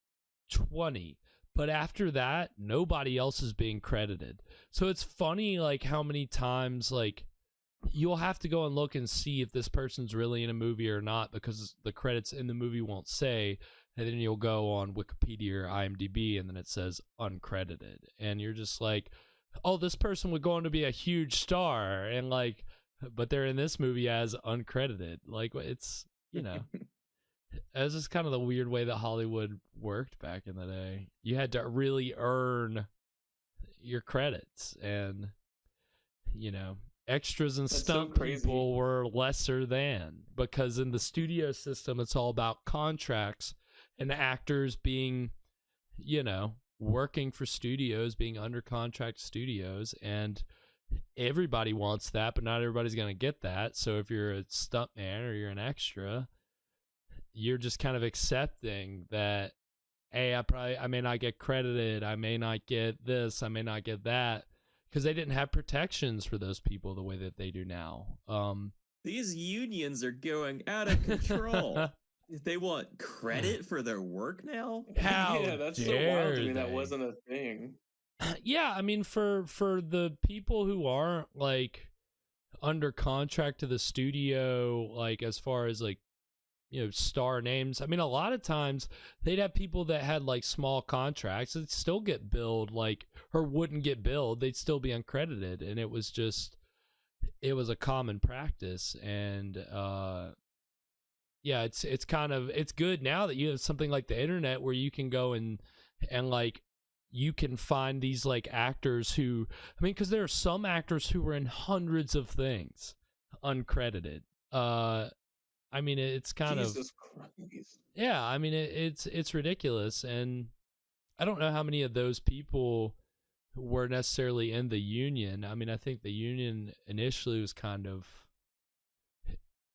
20. But after that, nobody else is being credited. So it's funny, like, how many times, like, you'll have to go and look and see if this person's really in a movie or not, because the credits in the movie won't say, and then you'll go on Wikipedia or IMDb, and then it says uncredited. And you're just like, oh, this person would go on to be a huge star, and, like, but they're in this movie as uncredited. Like, it's, you know. It was just kind of the weird way that Hollywood worked back in the day. You had to really earn your credits, and, you know, extras and stunt people were lesser than, because in the studio system, it's all about contracts and actors being, you know, working for studios, being under contract studios, and everybody wants that, but not everybody's going to get that. So if you're a stuntman or you're an extra, you're just kind of accepting that, hey, I may not get credited, I may not get this, I may not get that, because they didn't have protections for those people the way that they do now. These unions are going out of control. They want credit for their work now? How yeah, that's so dare wild to me. That they? wasn't a thing. Yeah, I mean, for the people who aren't like under contract to the studio, like as far as like, you know, star names, I mean, a lot of times they'd have people that had like small contracts that still get billed, like, or wouldn't get billed, they'd still be uncredited, and it was a common practice. And yeah, it's kind of, it's good now that you have something like the internet where you can go and like you can find these like actors who, I mean, because there are some actors who were in hundreds of things uncredited. I mean, it's kind Jesus of Christ. Yeah, I mean, it's ridiculous, and I don't know how many of those people were necessarily in the union. I mean, I think the union initially was kind of,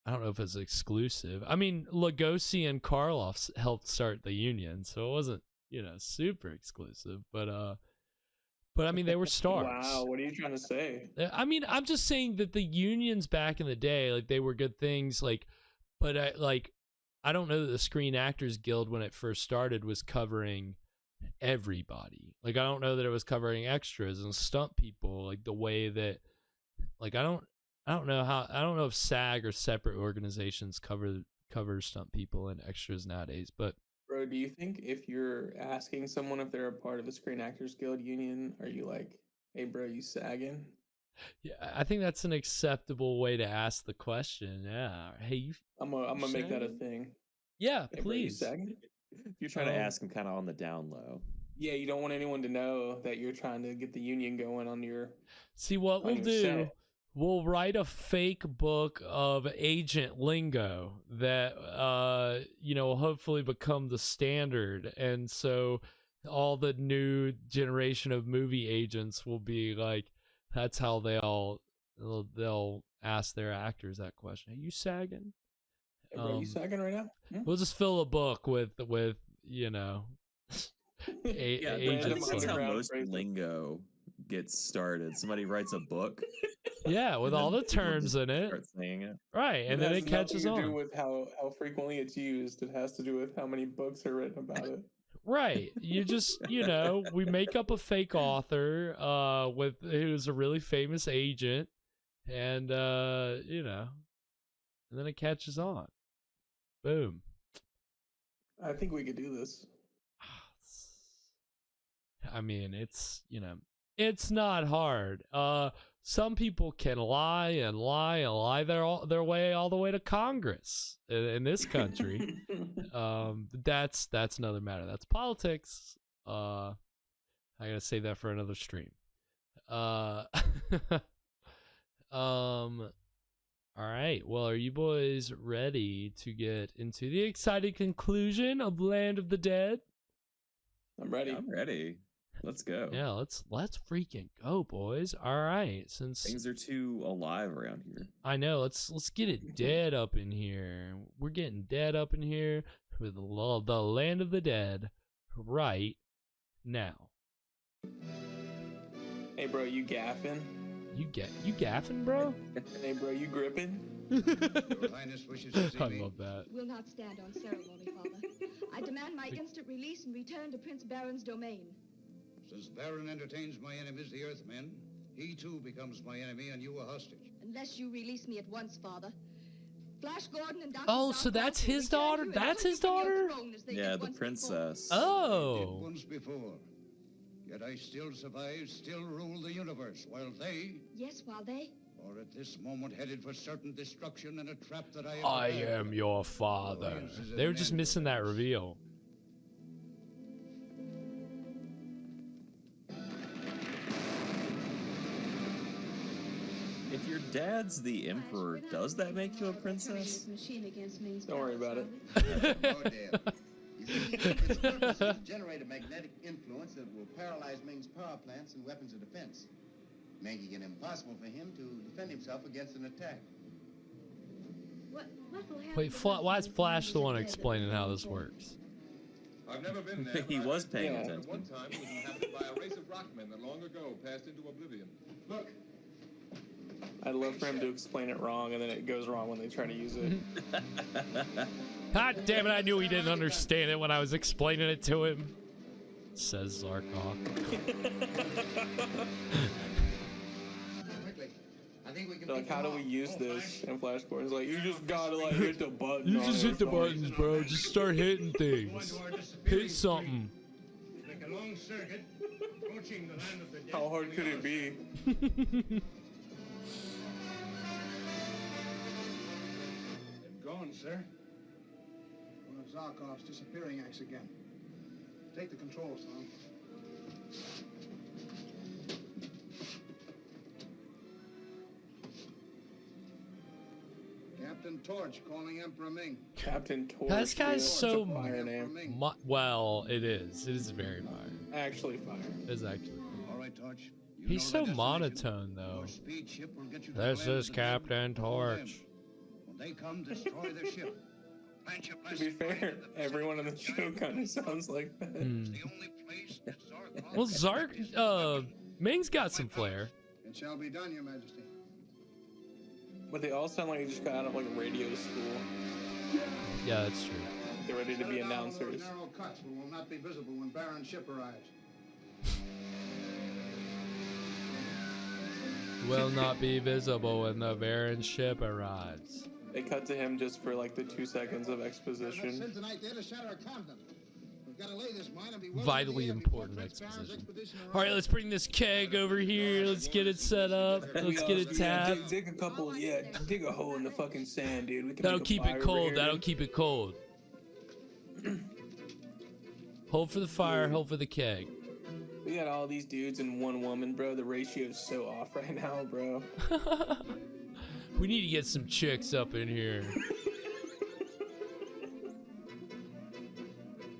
I don't know if it's exclusive. I mean, Lugosi and Karloff helped start the union, so it wasn't, you know, super exclusive, but I mean, they were stars. Wow, what are you trying to say? I mean, I'm just saying that the unions back in the day, like, they were good things, like, but I don't know that the Screen Actors Guild, when it first started, was covering everybody. Like, I don't know that it was covering extras and stunt people, like the way that, like, I don't know if SAG or separate organizations cover stunt people and extras nowadays. But Bro, do you think if you're asking someone if they're a part of the Screen Actors Guild union, are you like, hey bro, you sagging? Yeah, I think that's an acceptable way to ask the question. Yeah. Hey, I'm gonna make that a thing. Yeah, hey, please. Bro, you sagging? You're trying to ask them kind of on the down low. Yeah, you don't want anyone to know that you're trying to get the union going on your. See, what we'll do, set. We'll write a fake book of agent lingo that, you know, will hopefully become the standard. And so all the new generation of movie agents will be like, that's how they'll ask their actors that question. Are you sagging? Hey, bro, you sagging right now? We'll just fill a book with you know, agents. I think that's how most lingo gets started. Somebody writes a book. Yeah, with all the terms in it. Start saying it. Right, and then it catches on. It has nothing to do with how frequently it's used. It has to do with how many books are written about it. Right. You just, you know, we make up a fake author who's a really famous agent, and you know, and then it catches on. Boom. I think we could do this. I mean, it's, you know, it's not hard. Some people can lie and lie and lie their way all the way to Congress in this country. That's another matter. That's politics. I gotta save that for another stream. All right. Well, are you boys ready to get into the exciting conclusion of Land of the Dead? I'm ready. Yeah, I'm ready. Let's go. Yeah, let's freaking go, boys. All right, since things are too alive around here. I know. Let's get it dead up in here. We're getting dead up in here with the Land of the Dead right now. Hey, bro, you gaffing? You gaffing, bro? Hey, bro, you gripping? Your Highness wishes to see I me. love that. Will not stand on ceremony, Father. I demand my instant release and return to Prince Baron's domain. Since Baron entertains my enemies, the Earthmen, he too becomes my enemy and you a hostage. Unless you release me at once, Father. Flash Gordon and Dr. Oh, so that's his daughter? That's his daughter? Yeah, the princess. Oh. Once before. Yet I still survive, still rule the universe, while they... Yes, while they... are at this moment headed for certain destruction and a trap that I have I prepared. am your father. They were just missing that reveal. If your dad's the emperor, does that make you a princess? Don't worry about it. Its purpose is to generate a magnetic influence that will paralyze Ming's power plants and weapons of defense, making it impossible for him to defend himself against an attack. What will happen? Wait, why is Flash the one explaining how this works? I've never been there. He was paying At attention. one time, it was inhabited by a race of rockmen that long ago passed into oblivion. Look, I'd love for him to explain it wrong, and then it goes wrong when they try to use it. God damn it, I knew he didn't understand it when I was explaining it to him. Says Zarkov. They're like, how do we use this in Flash Gordon's like, you just gotta like hit the button. You just hit the buttons, bro. Just start hitting things. Hit something. Like a long circuit, approaching the land of the dead. How hard could it be? Gone, sir. One of Zarkov's disappearing acts again. Take the controls, Tom. Captain Torch calling Emperor Ming. Captain Torch. This guy's so fire name. Well, it is. It is very fire. Actually fire. It is actually. All right, Torch. He's so monotone, though. Speed ship will get you to This the land is of the Captain Torch. When they come, destroy their ship. To be fair, everyone in the show kind of sounds like that. Well, Ming's got some flair. It shall be done, Your Majesty. But they all sound like they just got out of like radio school. Yeah, that's true. They're ready to be announcers. Narrow cuts will not be visible when Baron's ship arrives. Will not be visible when the Baron's ship arrives. They cut to him just for like the 2 seconds of exposition. Sent tonight there to shatter a continent. We've got to lay this mine and be Vitally important exposition. All right, let's bring this keg over here. Let's get it set up. Let's get it tapped. Dig a couple, dig a hole in the fucking sand, dude. We can That'll keep it cold. That'll keep it cold. Hold for the fire. Hold for the keg. We got all these dudes and one woman, bro. The ratio's so off right now, bro. We need to get some chicks up in here.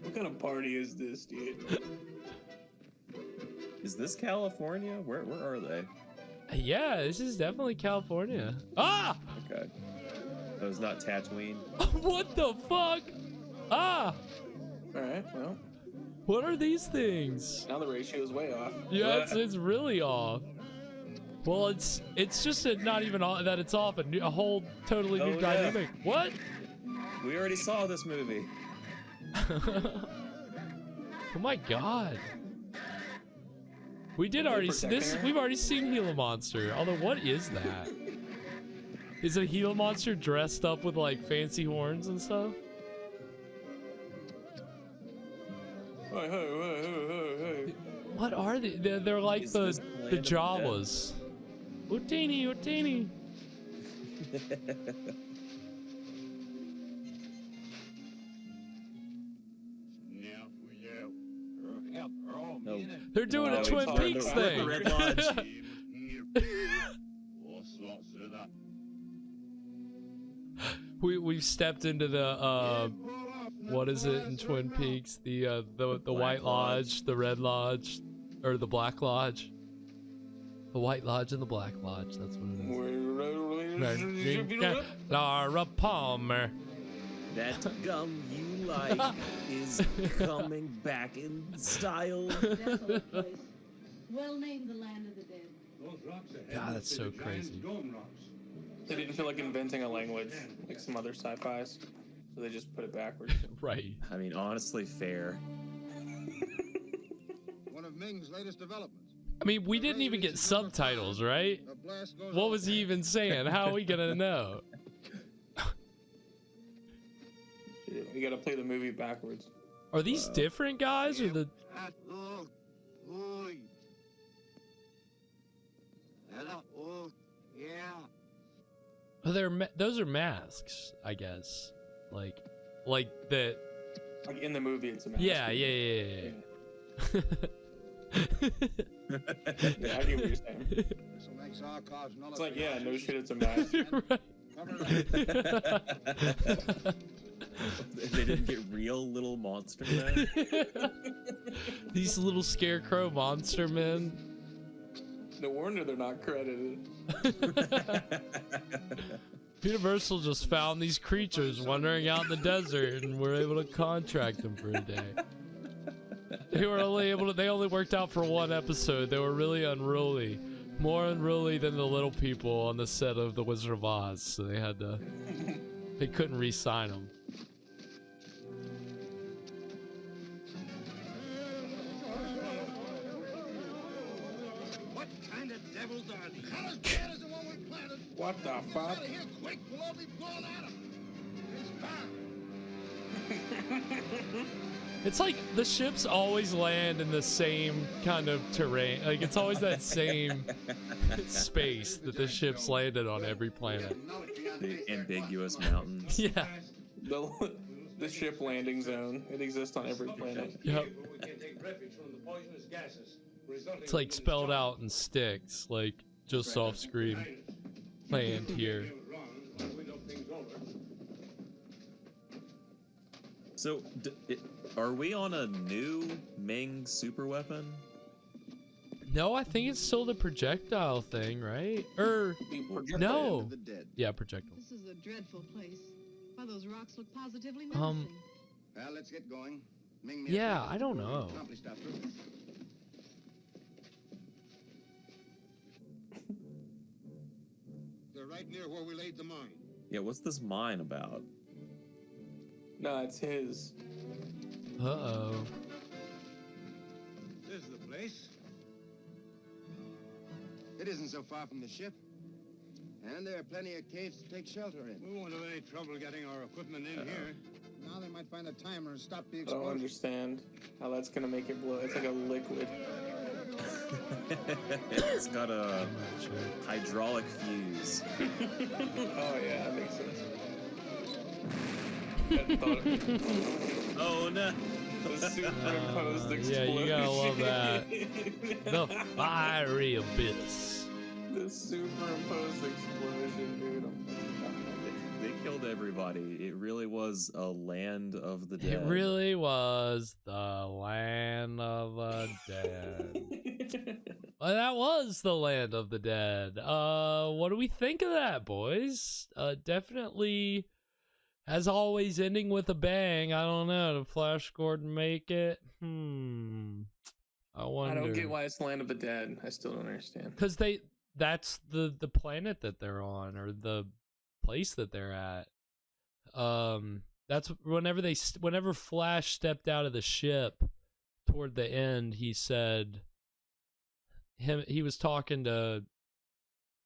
What kind of party is this, dude? Is this California? Where are they? Yeah, this is definitely California. Ah! Okay. That was not Tatooine. What the fuck? Ah! Alright, well. What are these things? Now the ratio is way off. Yeah, it's really off. Well, it's just not even that it's off, a whole totally new dynamic. What? We already saw this movie. Oh my god. We did already see this. We've already seen Gila Monster. Although, what is that? Is a Gila Monster dressed up with like fancy horns and stuff? Hey. What are they? They're like the Jawas. Utini. No. They're doing a Twin Peaks thing. Red Lodge. We've stepped into the what is it in Twin Peaks? The White Lodge, the Red Lodge, or the Black Lodge. The White Lodge and the Black Lodge. That's what it is. Laura Palmer. That gum you like is coming back in style. Desolate place. Well named the land of the dead. Those rocks ahead God, that's so must be the giant crazy. dome rocks. They didn't feel like inventing a language like some other sci-fis, so they just put it backwards. Right. I mean, honestly, fair. One of Ming's latest developments. I mean, we didn't even get subtitles, right? What was he even saying? How are we gonna know? You gotta play the movie backwards. Are these different guys or the? Oh, those are masks, I guess. Like that. Like in the movie, it's a mask. Yeah. Yeah, I get what you're saying. It's like, yeah, no shit, it's a mask. They didn't get real little monster men. These little scarecrow monster men. No wonder they're not credited. Universal just found these creatures wandering out in the desert and were able to contract them for a day. They only worked out for one episode. They were really unruly. More unruly than the little people on the set of The Wizard of Oz, so they had to. They couldn't re-sign them. What kind of devils are these? Not as bad as the one we planted. What the fuck? Out of here quick, we'll all be blown at them. It's like the ships always land in the same kind of terrain. Like it's always that same space that the ships landed on every planet. The ambiguous mountains. Yeah. The ship landing zone. It exists on every planet. Yep. It's like spelled out in sticks, like just off screen. Land here. So, are we on a new Ming super weapon? No, I think it's still the projectile thing, right? No. Yeah, projectile. This is a dreadful place. Why, those rocks look positively menacing. Well, let's get going. Ming yeah, I don't know. They're right near where we laid the mine. Yeah, what's this mine about? No, it's his. Uh-oh. This is the place. It isn't so far from the ship. And there are plenty of caves to take shelter in. We won't have any trouble getting our equipment in here. Now they might find a timer and stop the I explosion. don't understand how that's gonna make it blow. It's like a liquid. It's got a hydraulic fuse. Oh yeah, that makes sense. Oh no. The superimposed explosion. Yeah, you gotta love that. The fiery abyss. The superimposed explosion, dude. They killed everybody. It really was a land of the dead. It really was the land of the dead. Well, that was the land of the dead. What do we think of that, boys? Definitely, as always, ending with a bang. I don't know. Did Flash Gordon make it? I wonder. I don't get why it's land of the dead. I still don't understand. Because that's the planet that they're on, or the place that they're at. That's whenever Flash stepped out of the ship toward the end, he said he was talking to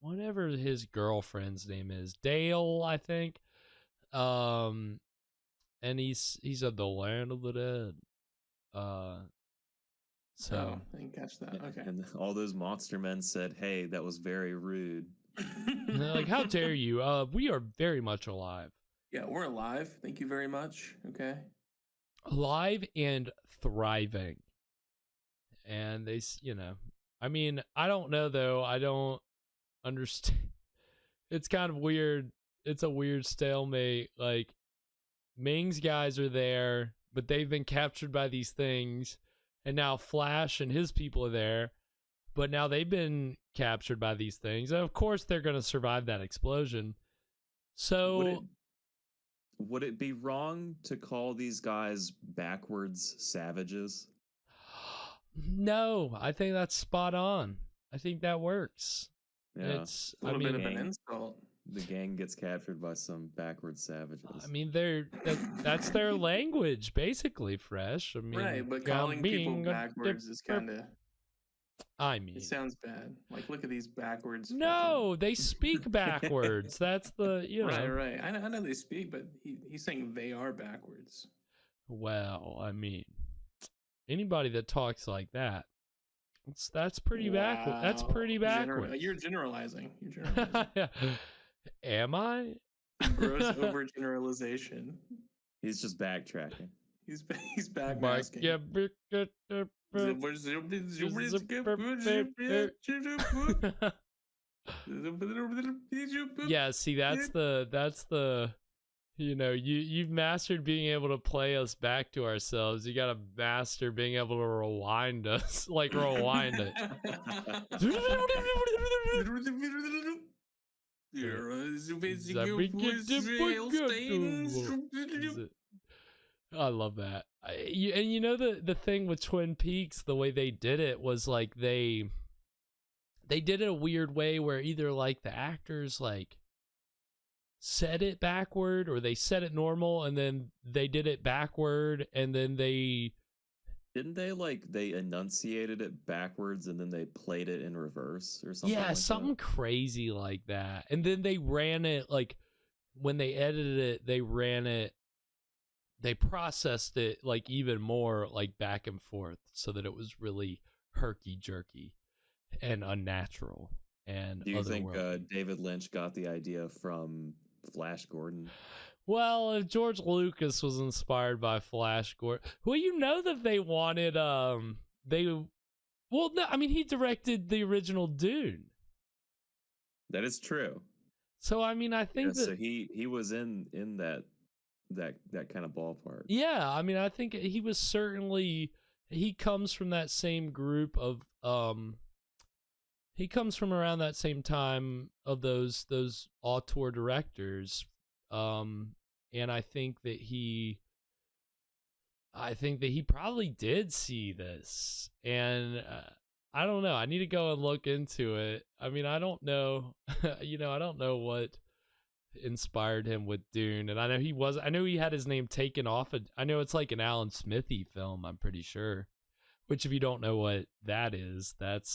whatever his girlfriend's name is, Dale, I think. And he said the land of the dead. So I didn't catch that. Okay. And all those monster men said, "Hey, that was very rude." Like, how dare you? We are very much alive. Yeah, we're alive. Thank you very much. Okay. Alive and thriving. And they, I mean, I don't know though. I don't understand. It's kind of weird. It's a weird stalemate. Like, Ming's guys are there, but they've been captured by these things. And now Flash and his people are there, but now they've been captured by these things. And of course, they're going to survive that explosion. So, would it be wrong to call these guys backwards savages? No, I think that's spot on. I think that works. Yeah, it's a little bit of an insult. The gang gets captured by some backward savages. I mean, that's their language, basically, Fresh. I mean, right, but calling people backwards is kind of... I mean... It sounds bad. Like, look at these backwards... No, they speak backwards. That's the, Right. I know they speak, but he's saying they are backwards. Well, I mean, anybody that talks like that, that's pretty backward. That's pretty backwards. You're generalizing. Yeah. Am I? Gross overgeneralization. He's just backtracking. He's backmasking. Yeah, see, that's the you've mastered being able to play us back to ourselves. You gotta master being able to rewind us, like rewind it. I love that. And the thing with Twin Peaks, the way they did it was like they they did it a weird way where either like the actors like said it backward or they said it normal and then they did it backward and then they they enunciated it backwards and then they played it in reverse or something. Yeah, something crazy like that. And then they ran it like when they edited it, they processed it like even more like back and forth so that it was really herky jerky and unnatural. And do you think David Lynch got the idea from Flash Gordon? Well, if George Lucas was inspired by Flash Gordon, well, you know that they wanted he directed the original Dune. That is true. So I mean, I think that so he was in that kind of ballpark. Yeah, I mean, I think he was certainly, he comes from that same group of he comes from around that same time of those auteur directors. And I think that he probably did see this, and I don't know. I need to go and look into it. I mean, I don't know. I don't know what inspired him with Dune, and I know he had his name taken off. I know it's like an Alan Smithy film. I'm pretty sure. Which, if you don't know what that is, that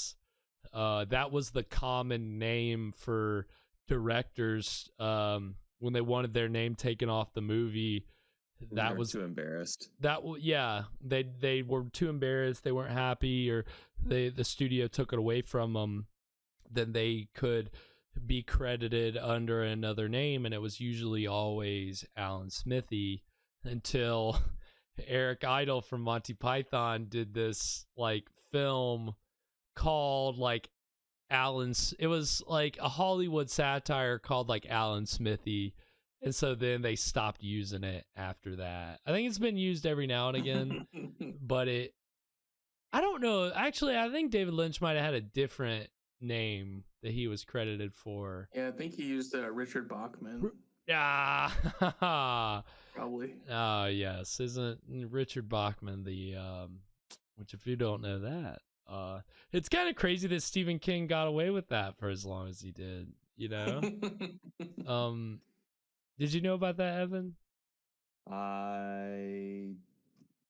was the common name for directors when they wanted their name taken off the movie. That was too embarrassed. They were too embarrassed. They weren't happy, or the studio took it away from them. Then they could be credited under another name, and it was usually always Alan Smithy until Eric Idle from Monty Python did this like film called like it was like a Hollywood satire called like Alan Smithy, and so then they stopped using it after that. I think it's been used every now and again, but I don't know. Actually, I think David Lynch might have had a different name that he was credited for. Yeah, I think he used Richard Bachman. Probably. Oh, yes. Isn't Richard Bachman the which, if you don't know that, it's kind of crazy that Stephen King got away with that for as long as he did, Did you know about that, Evan? I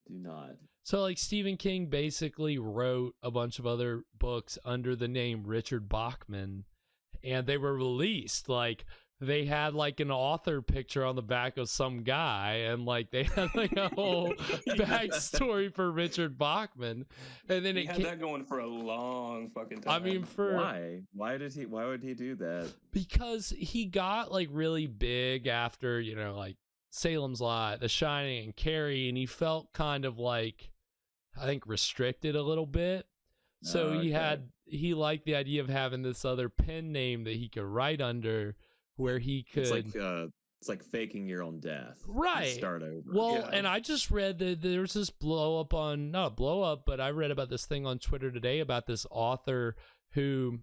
do not. So like Stephen King basically wrote a bunch of other books under the name Richard Bachman, and they were released. Like they had like an author picture on the back of some guy, and like they had like a whole backstory for Richard Bachman. And then he had that going for a long fucking time. I mean, why would he do that? Because he got like really big after, like Salem's Lot, The Shining, and Carrie, and he felt kind of like, I think, restricted a little bit. So he liked the idea of having this other pen name that he could write under, where he could. It's like faking your own death. Right. Start over. Well, and I just read that there was this not a blow up, but I read about this thing on Twitter today about this author who,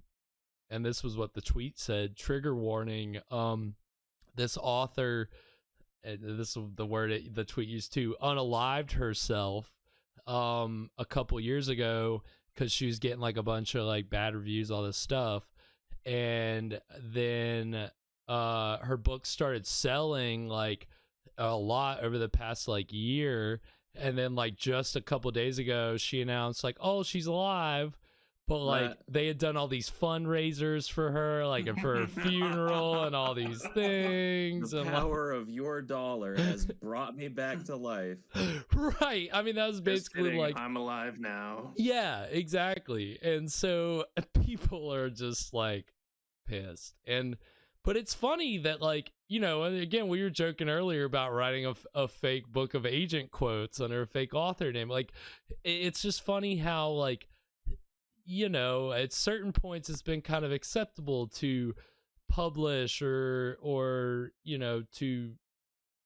and this was what the tweet said, trigger warning. This author, this is the word the tweet used too, unalived herself a couple years ago because she was getting like a bunch of like bad reviews, all this stuff, and then her book started selling like a lot over the past like year, and then like just a couple days ago she announced like, oh, she's alive, but like they had done all these fundraisers for her, like for her funeral and all these things. The power of your dollar has brought me back to life. Right. I mean, that was basically like, I'm alive now. Yeah, exactly. And so people are just like pissed. But it's funny that, like, and again, we were joking earlier about writing a fake book of agent quotes under a fake author name. Like, it's just funny how, like, at certain points it's been kind of acceptable to publish or to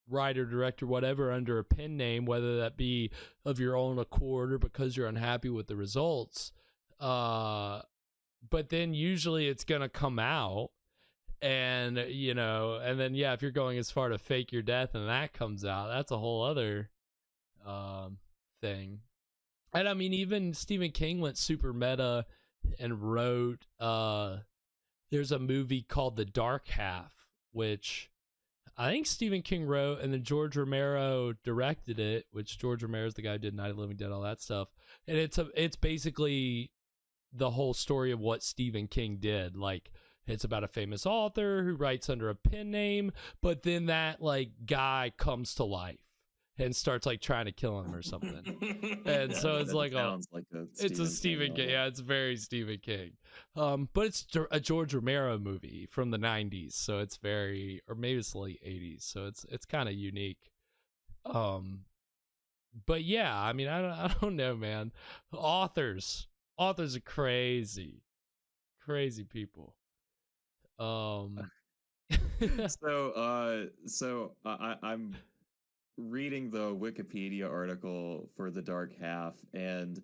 write or direct or whatever under a pen name, whether that be of your own accord or because you're unhappy with the results. But then usually it's going to come out. And, and then, if you're going as far to fake your death and that comes out, that's a whole other thing. And I mean, even Stephen King went super meta and wrote there's a movie called The Dark Half, which I think Stephen King wrote, and then George Romero directed it, which George Romero is the guy who did Night of the Living Dead, all that stuff. And it's basically the whole story of what Stephen King did. Like, it's about a famous author who writes under a pen name, but then that like guy comes to life and starts like trying to kill him or something. And so it's like it's a Stephen King. Yeah, it's very Stephen King. But it's a George Romero movie from the 90s, so it's very, or maybe it's the late 80s, so it's kind of unique. But yeah, I mean, I don't know, man. Authors are crazy people. I'm reading the Wikipedia article for The Dark Half, and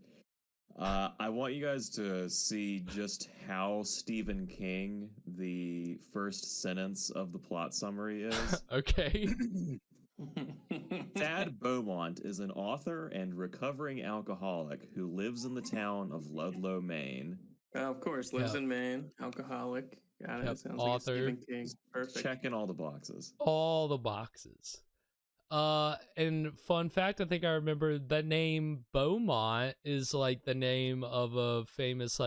I want you guys to see just how Stephen King the first sentence of the plot summary is. Okay. Thad Beaumont is an author and recovering alcoholic who lives in the town of Ludlow, Maine. Of course, lives in Maine, alcoholic. Got it. Yep. Sounds Author. like Stephen King. Perfect. Checking all the boxes. All the boxes. And fun fact, I think I remember the name Beaumont is like the name of a famous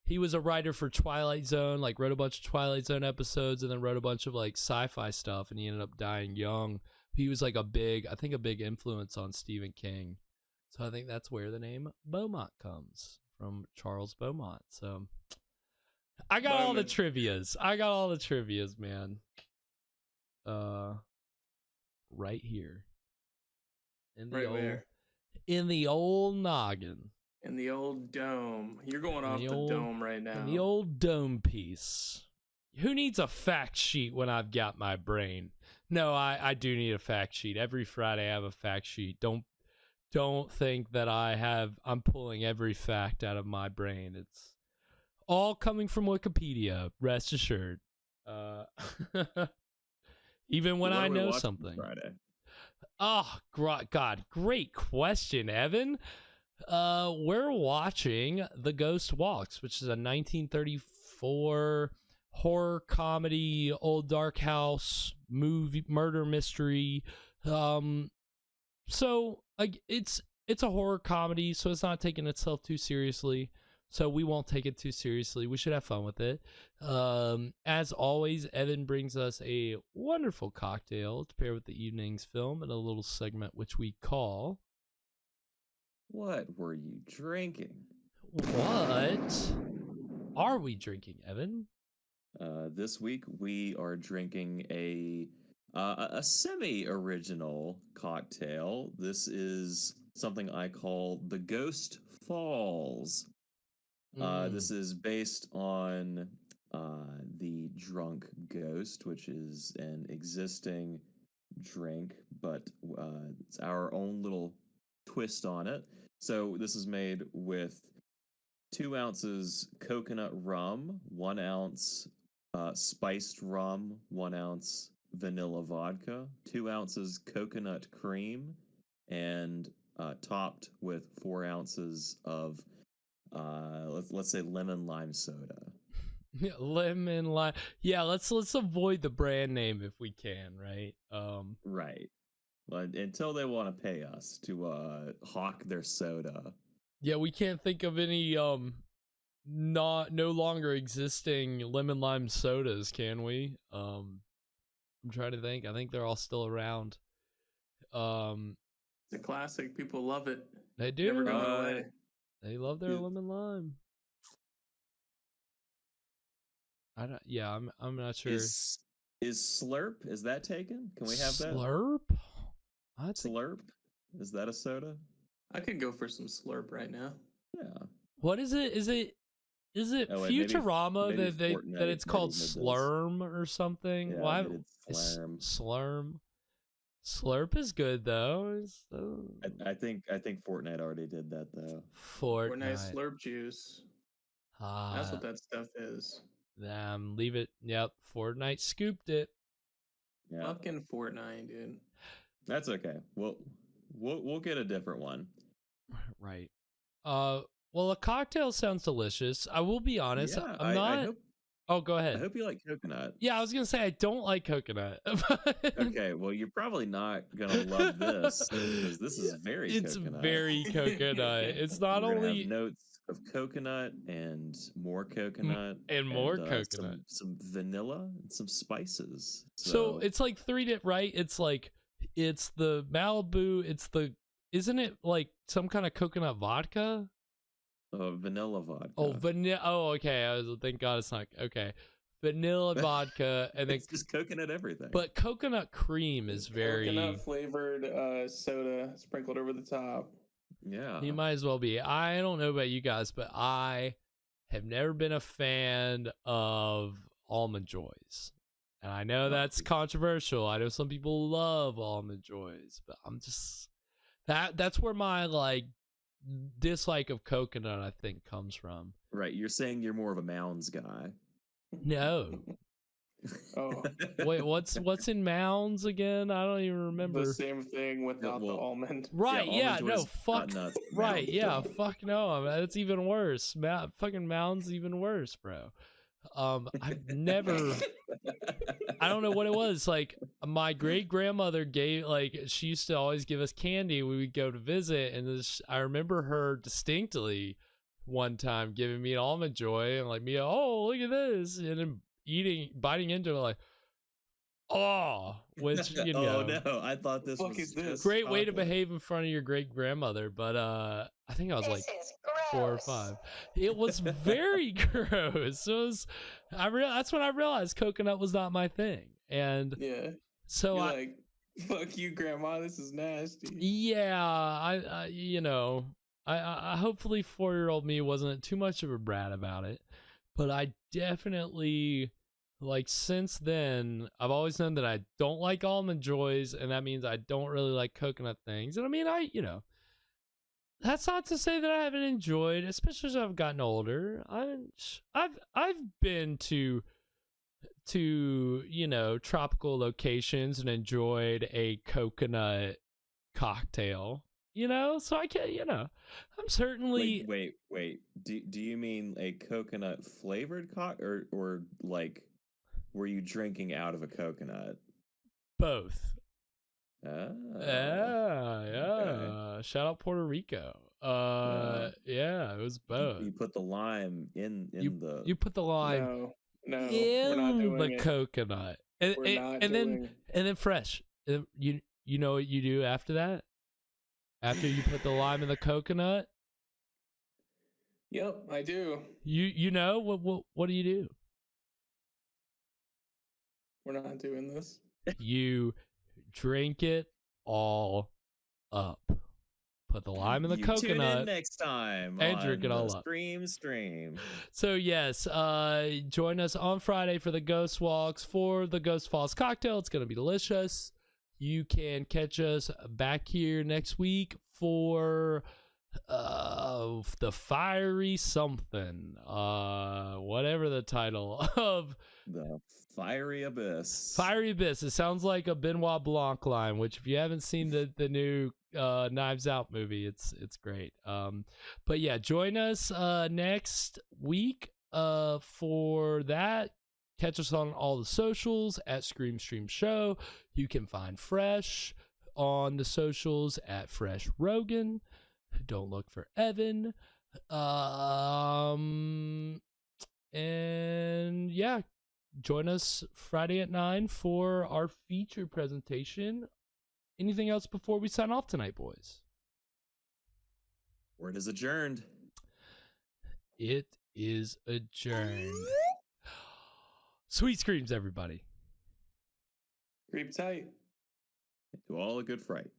he was a writer for Twilight Zone, like wrote a bunch of Twilight Zone episodes and then wrote a bunch of like sci-fi stuff, and he ended up dying young. He was like a big influence on Stephen King. So I think that's where the name Beaumont comes from, Charles Beaumont. So I got all the trivias. Man. Right here. In the old noggin. In the old dome. You're going off the dome right now. In the old dome piece. Who needs a fact sheet when I've got my brain? No, I do need a fact sheet. Every Friday I have a fact sheet. Don't think that I'm pulling every fact out of my brain. It's all coming from Wikipedia, rest assured. Even when I know something. Friday? Oh, God, great question, Evan. We're watching The Ghost Walks, which is a 1934 horror comedy, old dark house movie, murder mystery. So it's a horror comedy, so it's not taking itself too seriously. So we won't take it too seriously. We should have fun with it. As always, Evan brings us a wonderful cocktail to pair with the evening's film in a little segment which we call... What were you drinking? What are we drinking, Evan? This week we are drinking a semi-original cocktail. This is something I call the Ghost Falls. This is based on the Drunk Ghost, which is an existing drink, but it's our own little twist on it. So this is made with 2 ounces coconut rum, 1 ounce spiced rum, 1 ounce vanilla vodka, 2 ounces coconut cream, and topped with 4 ounces of let's say lemon lime soda. Lemon lime. Yeah, let's avoid the brand name if we can, right? Right. But until they want to pay us to hawk their soda. Yeah, we can't think of any no longer existing lemon lime sodas, can we? I'm trying to think. I think they're all still around. It's a classic. People love it. They do. Never going away. They love their lemon lime. I'm not sure. Is Slurp, is that taken? Can we have that? Slurp? Slurp? Is that a soda? I could go for some Slurp right now. Yeah. What is it? Is it Futurama maybe that it's called Slurm or something? Yeah, Why? Slurm. Slurm. Slurp is good though. I think Fortnite already did that though. Fortnite Slurp juice. That's what that stuff is. Leave it. Yep. Fortnite scooped it. Yeah. Fucking Fortnite, dude. That's okay. We'll get a different one. Right. Well, a cocktail sounds delicious. I will be honest. Yeah, I'm not. I hope, Oh, go ahead. I hope you like coconut. Yeah, I was gonna say I don't like coconut. Okay, well, you're probably not gonna love this because this is very It's coconut. very coconut. It's not You're gonna only have notes of coconut and more coconut and more coconut. some vanilla and some spices. So it's like right? It's like it's the Malibu. Isn't it like some kind of coconut vodka? Vanilla vodka. Oh, vanilla. Oh, okay. Thank God it's not okay. Vanilla vodka, and then it's just coconut everything. But coconut cream is very coconut flavored soda sprinkled over the top. Yeah, you might as well be. I don't know about you guys, but I have never been a fan of Almond Joys, and I know that's controversial. I know some people love Almond Joys, but I'm just that's where my like dislike of coconut I think comes from. Right, you're saying you're more of a Mounds guy. No. Oh wait, what's in Mounds again? I don't even remember. The same thing without the almond. Right? Yeah. Almond No. Joys, Fuck. nuts, Right? Mounds. Yeah. Fuck no. That's even worse. Fucking Mounds even worse, bro. I've never. I don't know what it was. Like my great grandmother gave, like she used to always give us candy when we would go to visit, and I remember her distinctly one time giving me an Almond Joy and like me, oh look at this, and then biting into it like, oh, which you know. Oh no, I thought this was this? Great way to behave in front of your great grandmother, but I think I was like 4 or 5. It was very gross. It was, that's when I realized coconut was not my thing, and yeah. So you're like, fuck you, grandma. This is nasty. Yeah, I you know, I hopefully 4-year-old me wasn't too much of a brat about it, but I definitely. Like since then, I've always known that I don't like Almond Joys, and that means I don't really like coconut things. And I mean, that's not to say that I haven't enjoyed, especially as I've gotten older. I've been to tropical locations and enjoyed a coconut cocktail. So I can, I'm certainly wait. Do you mean a coconut flavored or like? Were you drinking out of a coconut? Both. Oh, yeah. Okay. Shout out Puerto Rico. Yeah, it was both. You put the lime in the. You put the lime. No, in we're not doing the it. coconut, and then fresh. You know what you do after that? After you put the lime in the coconut. Yep, I do. You know what do you do? We're not doing this. You drink it all up. Put the lime in the coconut. Tune in next time and drink it all up. Stream. So yes, join us on Friday for the Ghost Walks for the Ghost Falls cocktail. It's gonna be delicious. You can catch us back here next week for the fiery something, whatever the title of the Fiery Abyss. It sounds like a Benoit Blanc line, which if you haven't seen the new Knives Out movie, it's great. But yeah, join us next week for that. Catch us on all the socials at Scream Stream Show. You can find Fresh on the socials at Fresh Rogan. Don't look for Evan. And yeah, join us Friday at 9 for our feature presentation. Anything else before we sign off tonight, boys? Word is adjourned. It is adjourned. Sweet screams, everybody. Creep tight. To all a good fright.